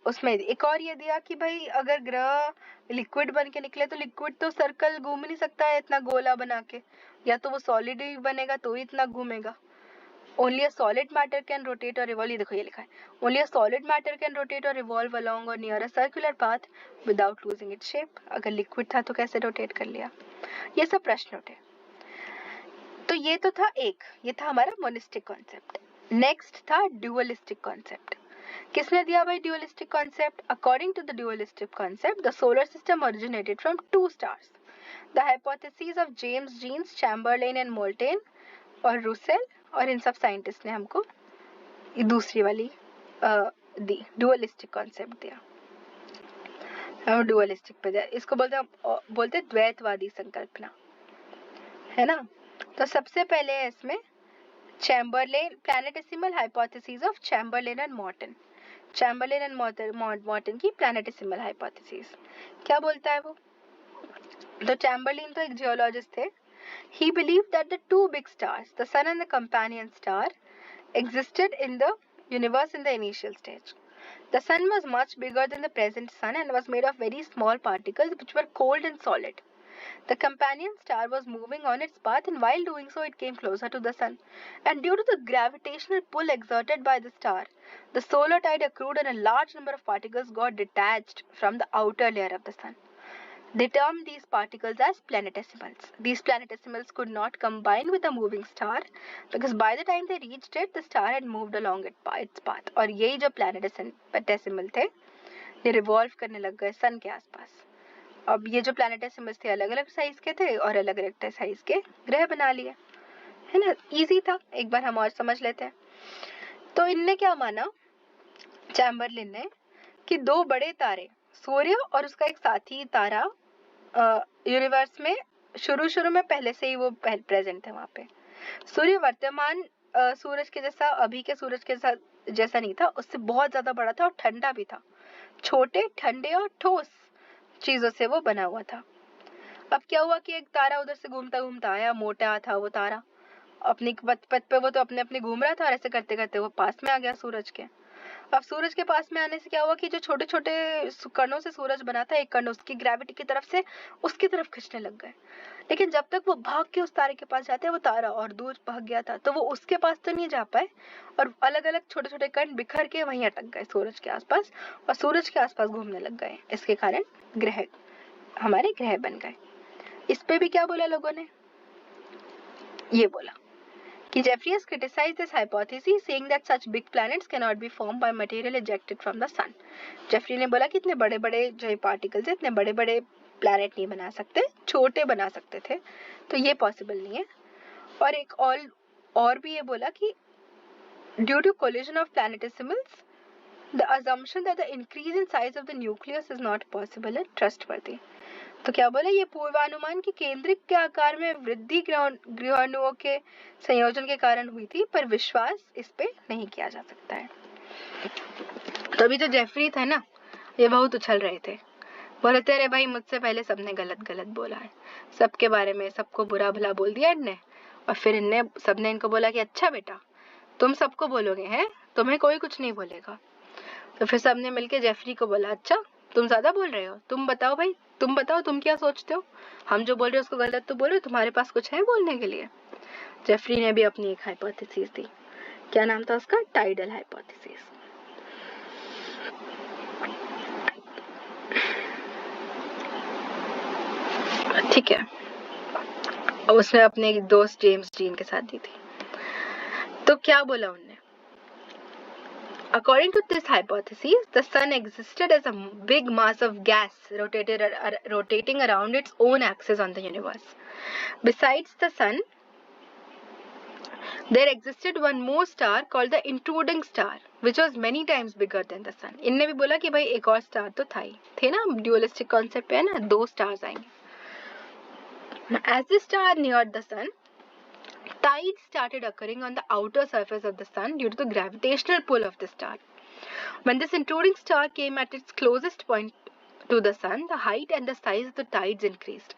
उसमें एक और ये दिया कि भाई अगर ग्रह लिक्विड बन के निकले, तो लिक्विड तो सर्कल घूम नहीं सकता है इतना गोला बना के, या तो वो सॉलिड ही बनेगा तो ही इतना घूमेगा। Only a solid matter can rotate or revolve. ये देखो ये लिखा है, only a solid matter can rotate or revolve along or near a circular path without losing its shape. अगर लिक्विड था तो कैसे रोटेट कर लिया? ये सब प्रश्न उठे। तो ये तो था एक, ये था हमारा मोनिस्टिक कॉन्सेप्ट। नेक्स्ट था ड्यूअलिस्टिक कॉन्सेप्ट। किसने दिया भाई dualistic concept? According to the dualistic concept, the solar system originated from two stars. The hypothesis of James Jeans, Chamberlain and Moulton और रूसेल, और इन सब साइंटिस्ट ने हमको दूसरी वाली दी, डुअलिस्टिक कॉन्सेप्ट दिया। डुअलिस्टिक पे दिया, इसको बोलते द्वैतवादी संकल्पना, है ना। तो सबसे पहले है इसमें Chamberlain, planetesimal hypothesis of Chamberlain and Morton. Chamberlain and Morton की प्लैनेटेसिमल हाइपोथेसिस क्या बोलता है वो? तो चैम्बरलेन तो एक जियोलॉजिस्ट थे। He believed that the two big stars, the sun and the companion star, existed in the universe in the initial stage. The sun was much bigger than the present sun and was made of very small particles which were cold and solid. The companion star was moving on its path, and while doing so it came closer to the sun. And due to the gravitational pull exerted by the star, the solar tide accrued and a large number of particles got detached from the outer layer of the sun. They termed these particles as planetesimals. These planetesimals could not combine with the moving star because by the time they reached it, the star had moved along its path. और यही जो planetesimal थे, ये revolve करने लग गए सन के आसपास। अब ये जो planetesimals थे अलग अलग साइज के थे और अलग अलग साइज के ग्रह बना लिए, है ना। इजी था, एक बार हम और समझ लेते हैं। तो इनने क्या माना, चैम्बरलिन ने, कि दो बड़े तारे, सूर्य और उसका एक साथी तारा, यूनिवर्स में शुरू में पहले से ही वो प्रेजेंट थे वहां पे। सूर्य वर्तमान सूरज के जैसा, अभी के सूरज के जैसा नहीं था, उससे बहुत ज्यादा बड़ा था और ठंडा भी था। छोटे, ठंडे और ठोस चीजों से वो बना हुआ था। अब क्या हुआ कि एक तारा उधर से घूमता घूमता आया, मोटा था वो तारा, अपनी पथ पे वो तो अपने अपने घूम रहा था, और ऐसे करते करते वो पास में आ गया सूरज के। अब सूरज के पास में आने से क्या हुआ कि जो छोटे छोटे कणों से सूरज बना था, एक कण उसकी ग्रेविटी की तरफ से उसकी तरफ खींचने लग गए। लेकिन जब तक वो भाग के उस तारे के पास जाते, वो तारा और दूर भाग गया था, तो वो उसके पास तो नहीं जा पाए, और अलग अलग छोटे छोटे कण बिखर के वहीं अटक गए सूरज के आसपास, और सूरज के आसपास घूमने लग गए। इसके कारण ग्रह, हमारे ग्रह बन गए। इस पे भी क्या बोला लोगों ने? ये बोला कि Jeffrey has criticized this hypothesis, saying that such big planets cannot be formed by material ejected from the sun. Jeffrey ने बोला कि इतने बड़े बड़े जो पार्टिकल्स है, इतने बड़े बड़े प्लैनेट नहीं बना सकते, छोटे बना सकते थे, तो ये पॉसिबल नहीं है। और एक और भी ये बोला कि due to collision of planetesimals, the assumption that the increase in size of the nucleus is not possible and trustworthy. तो क्या बोला, ये पूर्वानुमान की केंद्रिक के आकार में वृद्धि ग्रहाणुओं के संयोजन के कारण हुई थी, पर विश्वास इस पे नहीं किया जा सकता है। तो अभी जो जेफरी था ना, ये बहुत उछल रहे थे, बोले थे अरे भाई मुझसे पहले सबने गलत गलत बोला है, सबके बारे में सबको बुरा भला बोल दिया इनने, और फिर सबने इनको बोला कि अच्छा बेटा तुम सबको बोलोगे, हैं तुम्हें कोई कुछ नहीं बोलेगा। तो फिर सबने मिलके जेफरी को बोला, अच्छा तुम ज्यादा बोल रहे हो, तुम बताओ भाई, तुम बताओ तुम क्या सोचते हो, हम जो बोल रहे हो उसको गलत तो बोल रहे हो, तुम्हारे पास कुछ है बोलने के लिए। जेफरी ने भी अपनी एक हाइपोथेसिस दी, क्या नाम था उसका? Tidal hypothesis. ठीक है, उसने अपने एक दोस्त जेम्स जीन के साथ दी थी। तो क्या बोला उन्होंने? According to this hypothesis, the sun existed as a big mass of gas rotating around its own axis on the universe. Besides the sun, there existed one more star called the intruding star, which was many times bigger than the sun. इनने भी बोला कि भाई एक और star तो था ही, थे ना, dualistic concept है ना, दो stars आएंगे। As the star neared the sun, tides started occurring on the outer surface of the sun due to the gravitational pull of the star. When this intruding star came at its closest point to the sun, the height and the size of the tides increased.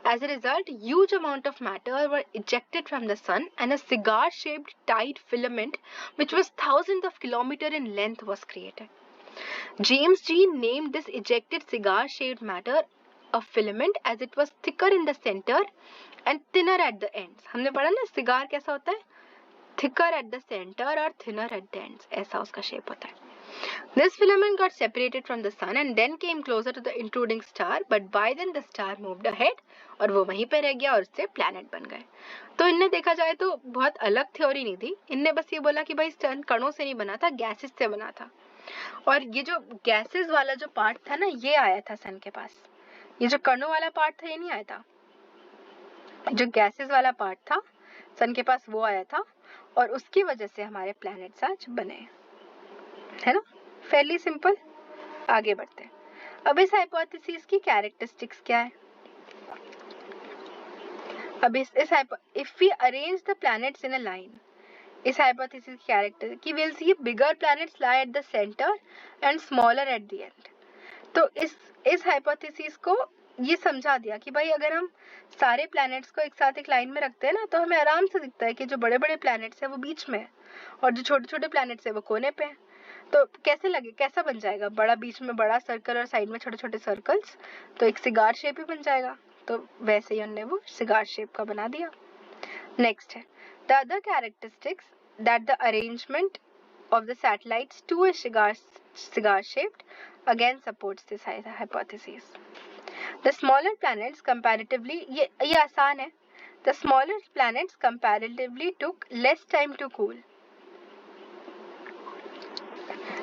As a result, a huge amount of matter were ejected from the sun, and a cigar-shaped tide filament, which was thousands of kilometers in length, was created. James Jean named this ejected cigar-shaped matter a filament as it was thicker in the center and thinner at the ends. हमने पढ़ा ना cigar कैसा होता है, thicker at the center or thinner at the ends, ऐसा उसका shape होता है. This filament got separated from the sun and then came closer to the intruding star, but by then the star moved ahead और वो वहीं पे रह गया और उससे planet बन गए. तो इनने देखा जाए तो बहुत अलग थ्योरी नहीं थी. इनने बस ये बोला कि भाई सन कणों से नहीं बना था, गैसेस से बना था. और ये जो गैसेस वाला जो पार्ट था ना, ये आया था सन के पास. ये जो कणों वाला पार्ट था ये नहीं आया था. जो गैसेस वाला पार्ट था सन के पास वो आया था और उसकी वजह से हमारे प्लैनेट्स आज बने, है ना. Fairlie simple. आगे बढ़ते हैं. अब इस हाइपोथेसिस की कैरेक्टरिस्टिक्स क्या है. अब if we arrange the planets in a line, इस हाइपोथेसिस की कैरेक्टर कि will see bigger planets lie at the centre and smaller at the end. तो इस हाइपोथेसिस को ये समझा दिया कि भाई अगर हम सारे प्लैनेट्स को एक साथ एक लाइन में रखते हैं ना, तो हमें आराम से दिखता है कि जो बड़े बड़े प्लैनेट्स हैं वो बीच में है और जो छोटे छोटे प्लैनेट्स हैं वो कोने पे हैं. तो कैसा बन जाएगा, बड़ा बीच में बड़ा सर्कल और साइड में छोटे छोटे सर्कल्स, तो एक सिगार शेप ही बन जाएगा. तो वैसे ही उन्होंने वो सिगार शेप का बना दिया. नेक्स्ट है the other characteristics that the arrangement of the satellites two is cigar shaped again supports this hypothesis. The smaller planets comparatively, ये आसान है. The smaller planets comparatively took less time to cool.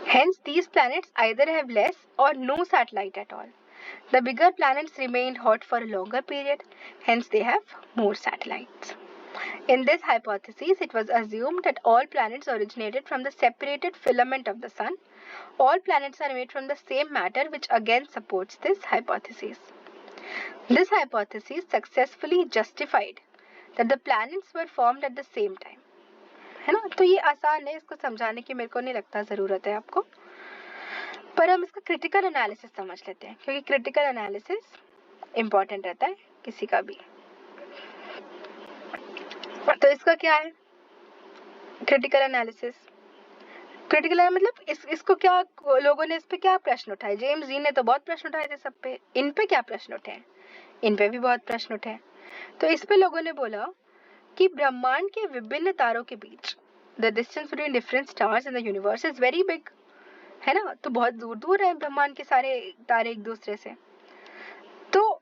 Hence, these planets either have less or no satellite at all. The bigger planets remained hot for a longer period. Hence, they have more satellites. In this hypothesis, it was assumed that all planets originated from the separated filament of the sun. All planets are made from the same matter, which again supports this hypothesis. This hypothesis successfully justified that the planets were formed at the same time. है ना. तो ये आसान है, इसको समझाने की मेरे को नहीं लगता ज़रूरत है आपको, पर हम इसका क्रिटिकल एनालिसिस समझ लेते हैं क्योंकि क्रिटिकल एनालिसिस इम्पॉर्टेंट रहता है किसी का भी. तो इसका क्या है क्रिटिकल एनालिसिस. क्रिटिकल मतलब इसको क्या लोगों ने इस पे क्या प्रश्न उठाए. जेम्स डीन ने तो बहुत प्रश्न उठाए थे सब पे. इन पे क्या प्रश्न उठे हैं. इन पे भी बहुत प्रश्न उठे. तो इस पे लोगों ने बोला कि ब्रह्मांड के विभिन्न तारों के बीच the distance between different stars in the universe is very big, है ना. तो बहुत दूर दूर है ब्रह्मांड के सारे तारे एक दूसरे से. तो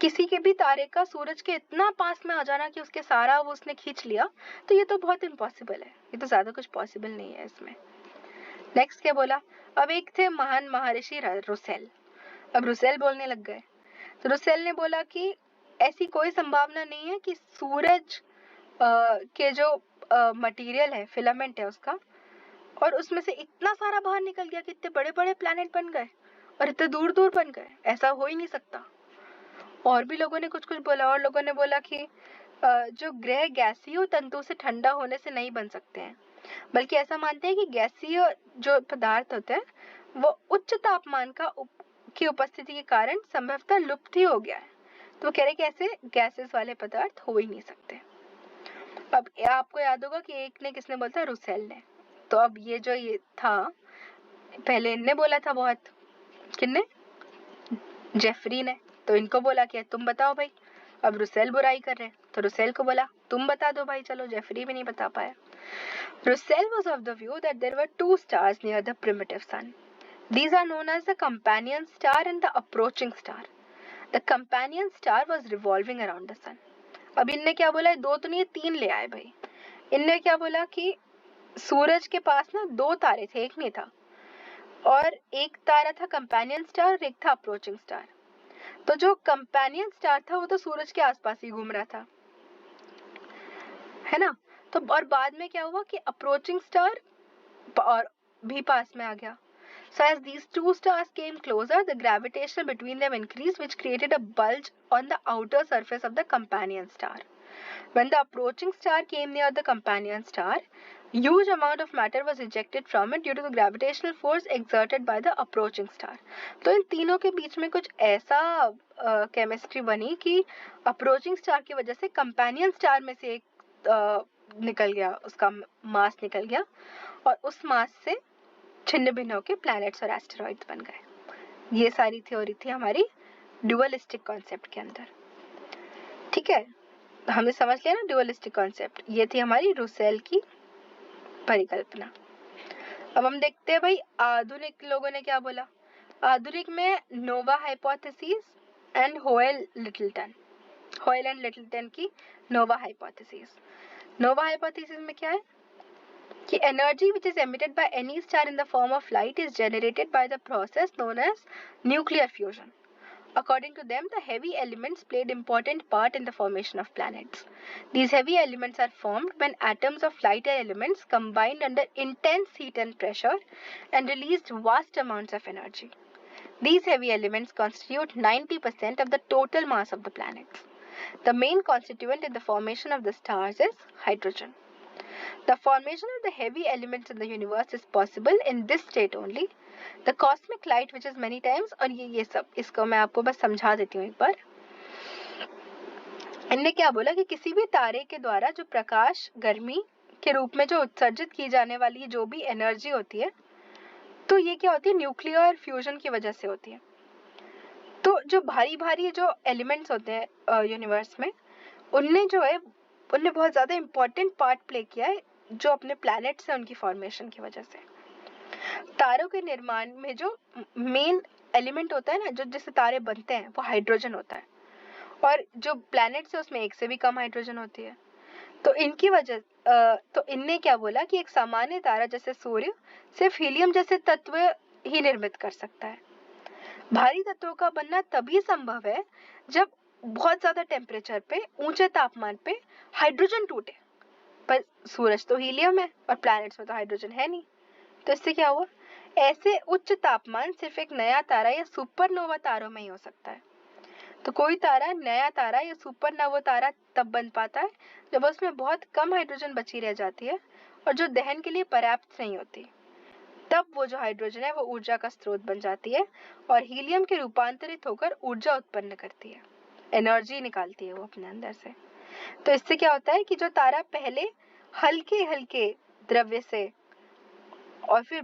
किसी के भी तारे का सूरज के इतना पास में आ जाना कि उसके सारा वो उसने खींच लिया, तो ये तो बहुत इम्पॉसिबल है. ये तो ज्यादा कुछ पॉसिबल नहीं है इसमें. नेक्स्ट क्या बोला. अब एक थे महान महर्षि रुसेल. अब रुसेल बोलने लग गए. तो रुसेल ने बोला कि ऐसी कोई संभावना नहीं है कि सूरज के जो मटेरियल है, फिलामेंट है उसका, और उसमें से इतना सारा बाहर निकल गया कि इतने बड़े बड़े प्लैनेट बन गए और इतने दूर दूर बन गए. ऐसा हो ही नहीं सकता. और भी लोगों ने कुछ कुछ बोला. और लोगों ने बोला कि जो ग्रह गैसीय तंतु से ठंडा होने से नहीं बन सकते हैं, बल्कि ऐसा मानते हैं कि गैसीय जो पदार्थ होते हैं वो उच्च तापमान की उपस्थिति के कारण संभवतः लुप्त ही हो गया है. तो कह रहे कि ऐसे गैसेस वाले पदार्थ हो ही नहीं सकते. अब आपको याद होगा कि एक ने किसने बोला था, रुसेल ने. तो अब ये जो ये था पहले इनने बोला था बहुत. किसने, जेफरी ने. तो इनको बोला कि तुम बताओ भाई. अब रुसेल बुराई कर रहे हैं तो रुसेल को बोला तुम बता दो भाई. चलो जेफरी भी नहीं बता पाया. Russell was of the view that there were two stars near the primitive sun. These are known as the companion star and the approaching star. The companion star was revolving around the sun. अब इनने क्या बोला, दो तो नहीं तीन ले आए भाई. इनने क्या बोला कि सूरज के पास ना दो तारे थे, एक नहीं था. और एक तारा था कंपेनियन स्टार और एक था अप्रोचिंग स्टार. तो जो कंपेनियन स्टार था वो तो सूरज के आसपास ही घूम रहा था, है ना. तो और बाद में क्या हुआ कि अप्रोचिंग स्टार और भी पास में आ गया. So as these two stars came closer, the gravitation between them increased, which created a bulge on the outer surface of the companion star. When the approaching star came near the companion star, huge amount of matter was ejected from it due to the gravitational force exerted by the approaching star. तो इन तीनों के बीच में कुछ ऐसा chemistry बनी कि approaching star की वजह से कंपेनियन स्टार में से एक निकल गया, उसका मास निकल गया और उस मास से छिन्न भिन्न होकर प्लैनेट्स और एस्टेरॉइड्स बन गए. ये सारी थ्योरी थी हमारी ड्यूअलिस्टिक कॉन्सेप्ट के अंदर. ठीक है. हमें समझ लिया ना ड्यूअलिस्टिक कॉन्सेप्ट, ये थी हमारी रुसेल की परिकल्पना। अब हम देखते हैं भाई आधुनिक लोगों ने क्या बोला। आधुनिक में nova hypothesis and Hoyle and Lyttleton की नोवा हाइपोथेसिस। नोवा हाइपोथेसिस में क्या है कि energy which is emitted by any star in the form of light is generated by the process known as nuclear fusion. According to them, the heavy elements played important part in the formation of planets. These heavy elements are formed when atoms of lighter elements combined under intense heat and pressure and released vast amounts of energy. These heavy elements constitute 90% of the total mass of the planets. The main constituent in the formation of the stars is hydrogen. The formation of the heavy elements in the universe is possible in this state only. The cosmic light which is many times, और ये सब इसको मैं आपको बस समझा देती हूँ एक बार। इनने क्या बोला कि किसी भी तारे के द्वारा जो प्रकाश गर्मी के रूप में जो उत्सर्जित की जाने वाली जो भी एनर्जी होती है, तो ये क्या होती है, न्यूक्लियर फ्यूजन की वजह से होती है। तो जो भारी भारी जो एलिमेंट्स होते हैं यूनिवर्स में, उनने बहुत ज़्यादा इम्पोर्टेंट पार्ट प्ले किया है जो अपने प्लैनेट्स हैं उनकी फॉर्मेशन की वजह से। तारों के निर्माण में जो मेन एलिमेंट होता है ना, जो जिससे तारे बनते हैं, वो हाइड्रोजन होता है, और जो प्लैनेट्स है उसमें एक से भी कम हाइड्रोजन होती है। तो इनकी वजह तो इनने क्या बोला कि एक सामान्य तारा जैसे सूर्य सिर्फ हीलियम जैसे तत्व ही निर्मित कर सकता है। भारी तत्वों का बनना तभी संभव है जब बहुत ज्यादा टेम्परेचर पे, ऊंचे तापमान पे हाइड्रोजन टूटे। पर सूरज तो हीलियम है और प्लैनेट्स में तो हाइड्रोजन है नहीं, तो इससे क्या हुआ, ऐसे उच्च तापमान सिर्फ एक नया तारा या सुपरनोवा तारों में ही हो सकता है। तो कोई तारा नया तारा या सुपरनोवा तारा तब बन पाता है जब उसमें बहुत कम हाइड्रोजन बची रह जाती है और जो दहन के लिए पर्याप्त नहीं होती। तब वो जो हाइड्रोजन है वो ऊर्जा का स्रोत बन जाती है और हीलियम के रूपांतरित होकर ऊर्जा उत्पन्न करती है, एनर्जी निकालती है वो अपने अंदर से। तो इससे क्या होता है कि जो तारा पहले हल्के हल्के द्रव्य से और फिर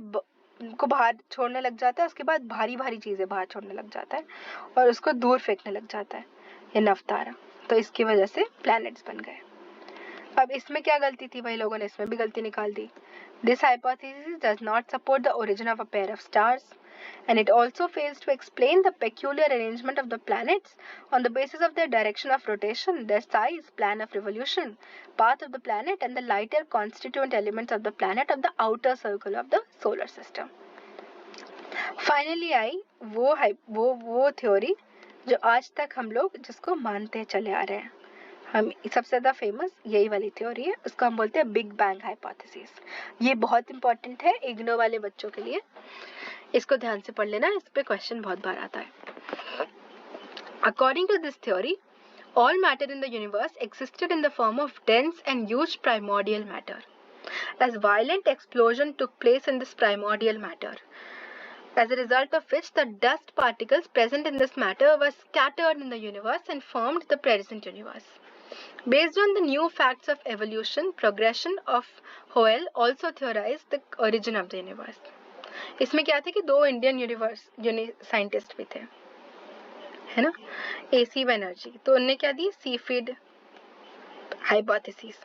को बाहर छोड़ने लग जाता है, उसके बाद भारी भारी चीजें बाहर छोड़ने लग जाता है और उसको दूर फेंकने लग जाता है, ये नवतारा। तो इसकी वजह से प्लैनेट्स बन गए। अब इसमें क्या गलती थी भाई, लोगों ने इसमें भी गलती निकाल दी। This hypothesis does not support the origin of a pair of stars, and it also fails to explain the peculiar arrangement of the planets on the basis of their direction of rotation, their size, plan of revolution, path of the planet, and the lighter constituent elements of the planet of the outer circle of the solar system. Finally आई वो theory जो आज तक हम लोग जिसको मानते चले आ रहे हैं, हम सबसे ज़्यादा फेमस यही वाली थ्योरी है, उसको हम बोलते हैं बिग बैंग हाइपोथेसिस। ये बहुत इंपॉर्टेंट है इग्नो वाले बच्चों के लिए, इसको ध्यान से पढ़ लेना, इस पे क्वेश्चन बहुत बार आता है। According to this theory, all matter in the universe existed in the form of dense and huge primordial matter. As violent explosion took place in this primordial matter, as a result of which the dust particles present in this matter were scattered in the universe and formed the present universe. Based on the new facts of evolution, progression of Hoyle also theorized the origin of the universe. इसमें क्या थे कि दो Indian scientist भी थे, है ना, AC Banerjee. तो उनने क्या दी, Cepheid hypothesis.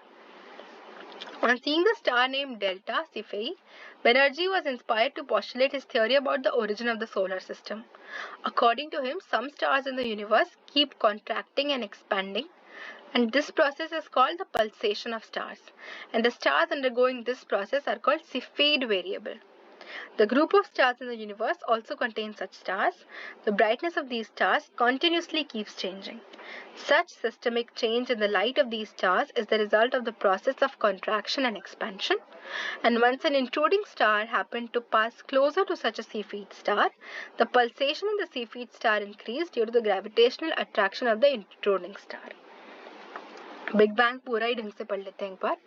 On seeing the star named Delta Cephei, Banerjee was inspired to postulate his theory about the origin of the solar system. According to him, some stars in the universe keep contracting and expanding, and this process is called the pulsation of stars, and the stars undergoing this process are called Cepheid variable. The group of stars in the universe also contains such stars. The brightness of these stars continuously keeps changing. Such systemic change in the light of these stars is the result of the process of contraction and expansion, and once an intruding star happened to pass closer to such a Cepheid star, the pulsation in the Cepheid star increased due to the gravitational attraction of the intruding star. Big bang पूरा ही ढंग से पढ़ लेते हैं एक बार।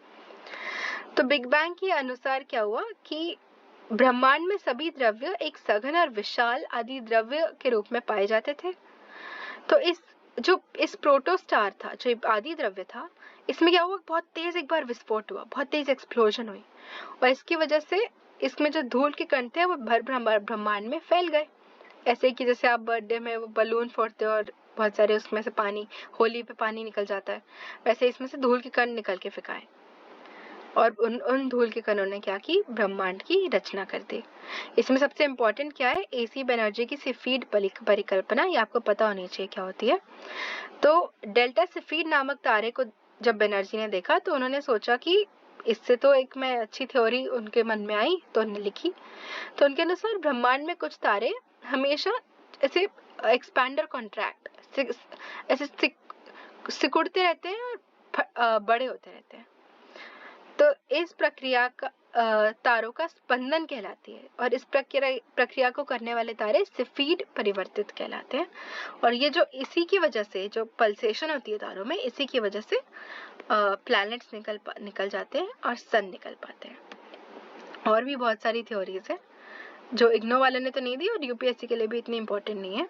तो big bang के अनुसार क्या हुआ कि ब्रह्मांड में सभी द्रव्य एक सघन और विशाल आदि द्रव्य के रूप में पाए जाते थे। तो इस प्रोटोस्टार था, जो आदि द्रव्य था, इसमें क्या हुआ, बहुत तेज एक बार विस्फोट हुआ, बहुत तेज एक्सप्लोजन हुई, और इसकी वजह से इसमें जो धूल के कण थे वो भर ब्रह्मांड में फैल गए। ऐसे कि जैसे आप बर्थडे में वो बलून फोड़ते हो और बहुत सारे उसमें से पानी, होली पे पानी निकल जाता है, वैसे इसमें से धूल के कण निकल के फेंकाए और उन धूल के कणों ने क्या की, ब्रह्मांड की रचना कर दी। इसमें सबसे इम्पोर्टेंट क्या है, एसी बैनर्जी की सिफीड परिकल्पना, ये आपको पता होनी चाहिए क्या होती है। तो डेल्टा सिफीड नामक तारे को जब बैनर्जी ने देखा तो उन्होंने सोचा कि इससे तो एक मैं अच्छी थ्योरी उनके मन में आई, तो उन्होंने लिखी। तो उनके अनुसार ब्रह्मांड में कुछ तारे हमेशा ऐसे एक्सपैंडर कॉन्ट्रैक्ट ऐसे सिकुड़ते रहते हैं और बड़े होते रहते हैं। तो इस प्रक्रिया का तारों का स्पंदन कहलाती है, और इस प्रक्रिया को करने वाले तारे सिफीड परिवर्तित कहलाते हैं। और ये जो इसी की वजह से जो पल्सेशन होती है तारों में, इसी की वजह से प्लैनेट्स निकल जाते हैं और सन निकल पाते हैं। और भी बहुत सारी थ्योरीज है जो इग्नो वाले ने तो नहीं दी और यूपीएससी के लिए भी इतनी इम्पोर्टेंट नहीं है।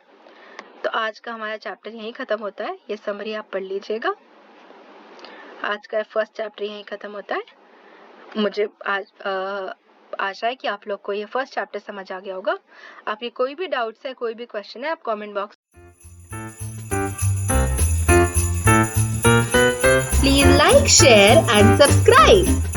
तो आज का हमारा चैप्टर यहीं खत्म होता है, ये समरी आप पढ़ लीजिएगा। आज का फर्स्ट चैप्टर यहीं खत्म होता है। मुझे आज आशा है कि आप लोग को ये फर्स्ट चैप्टर समझ आ गया होगा। आपके कोई भी डाउट्स है, कोई भी क्वेश्चन है, आप comment box Please like, share and subscribe.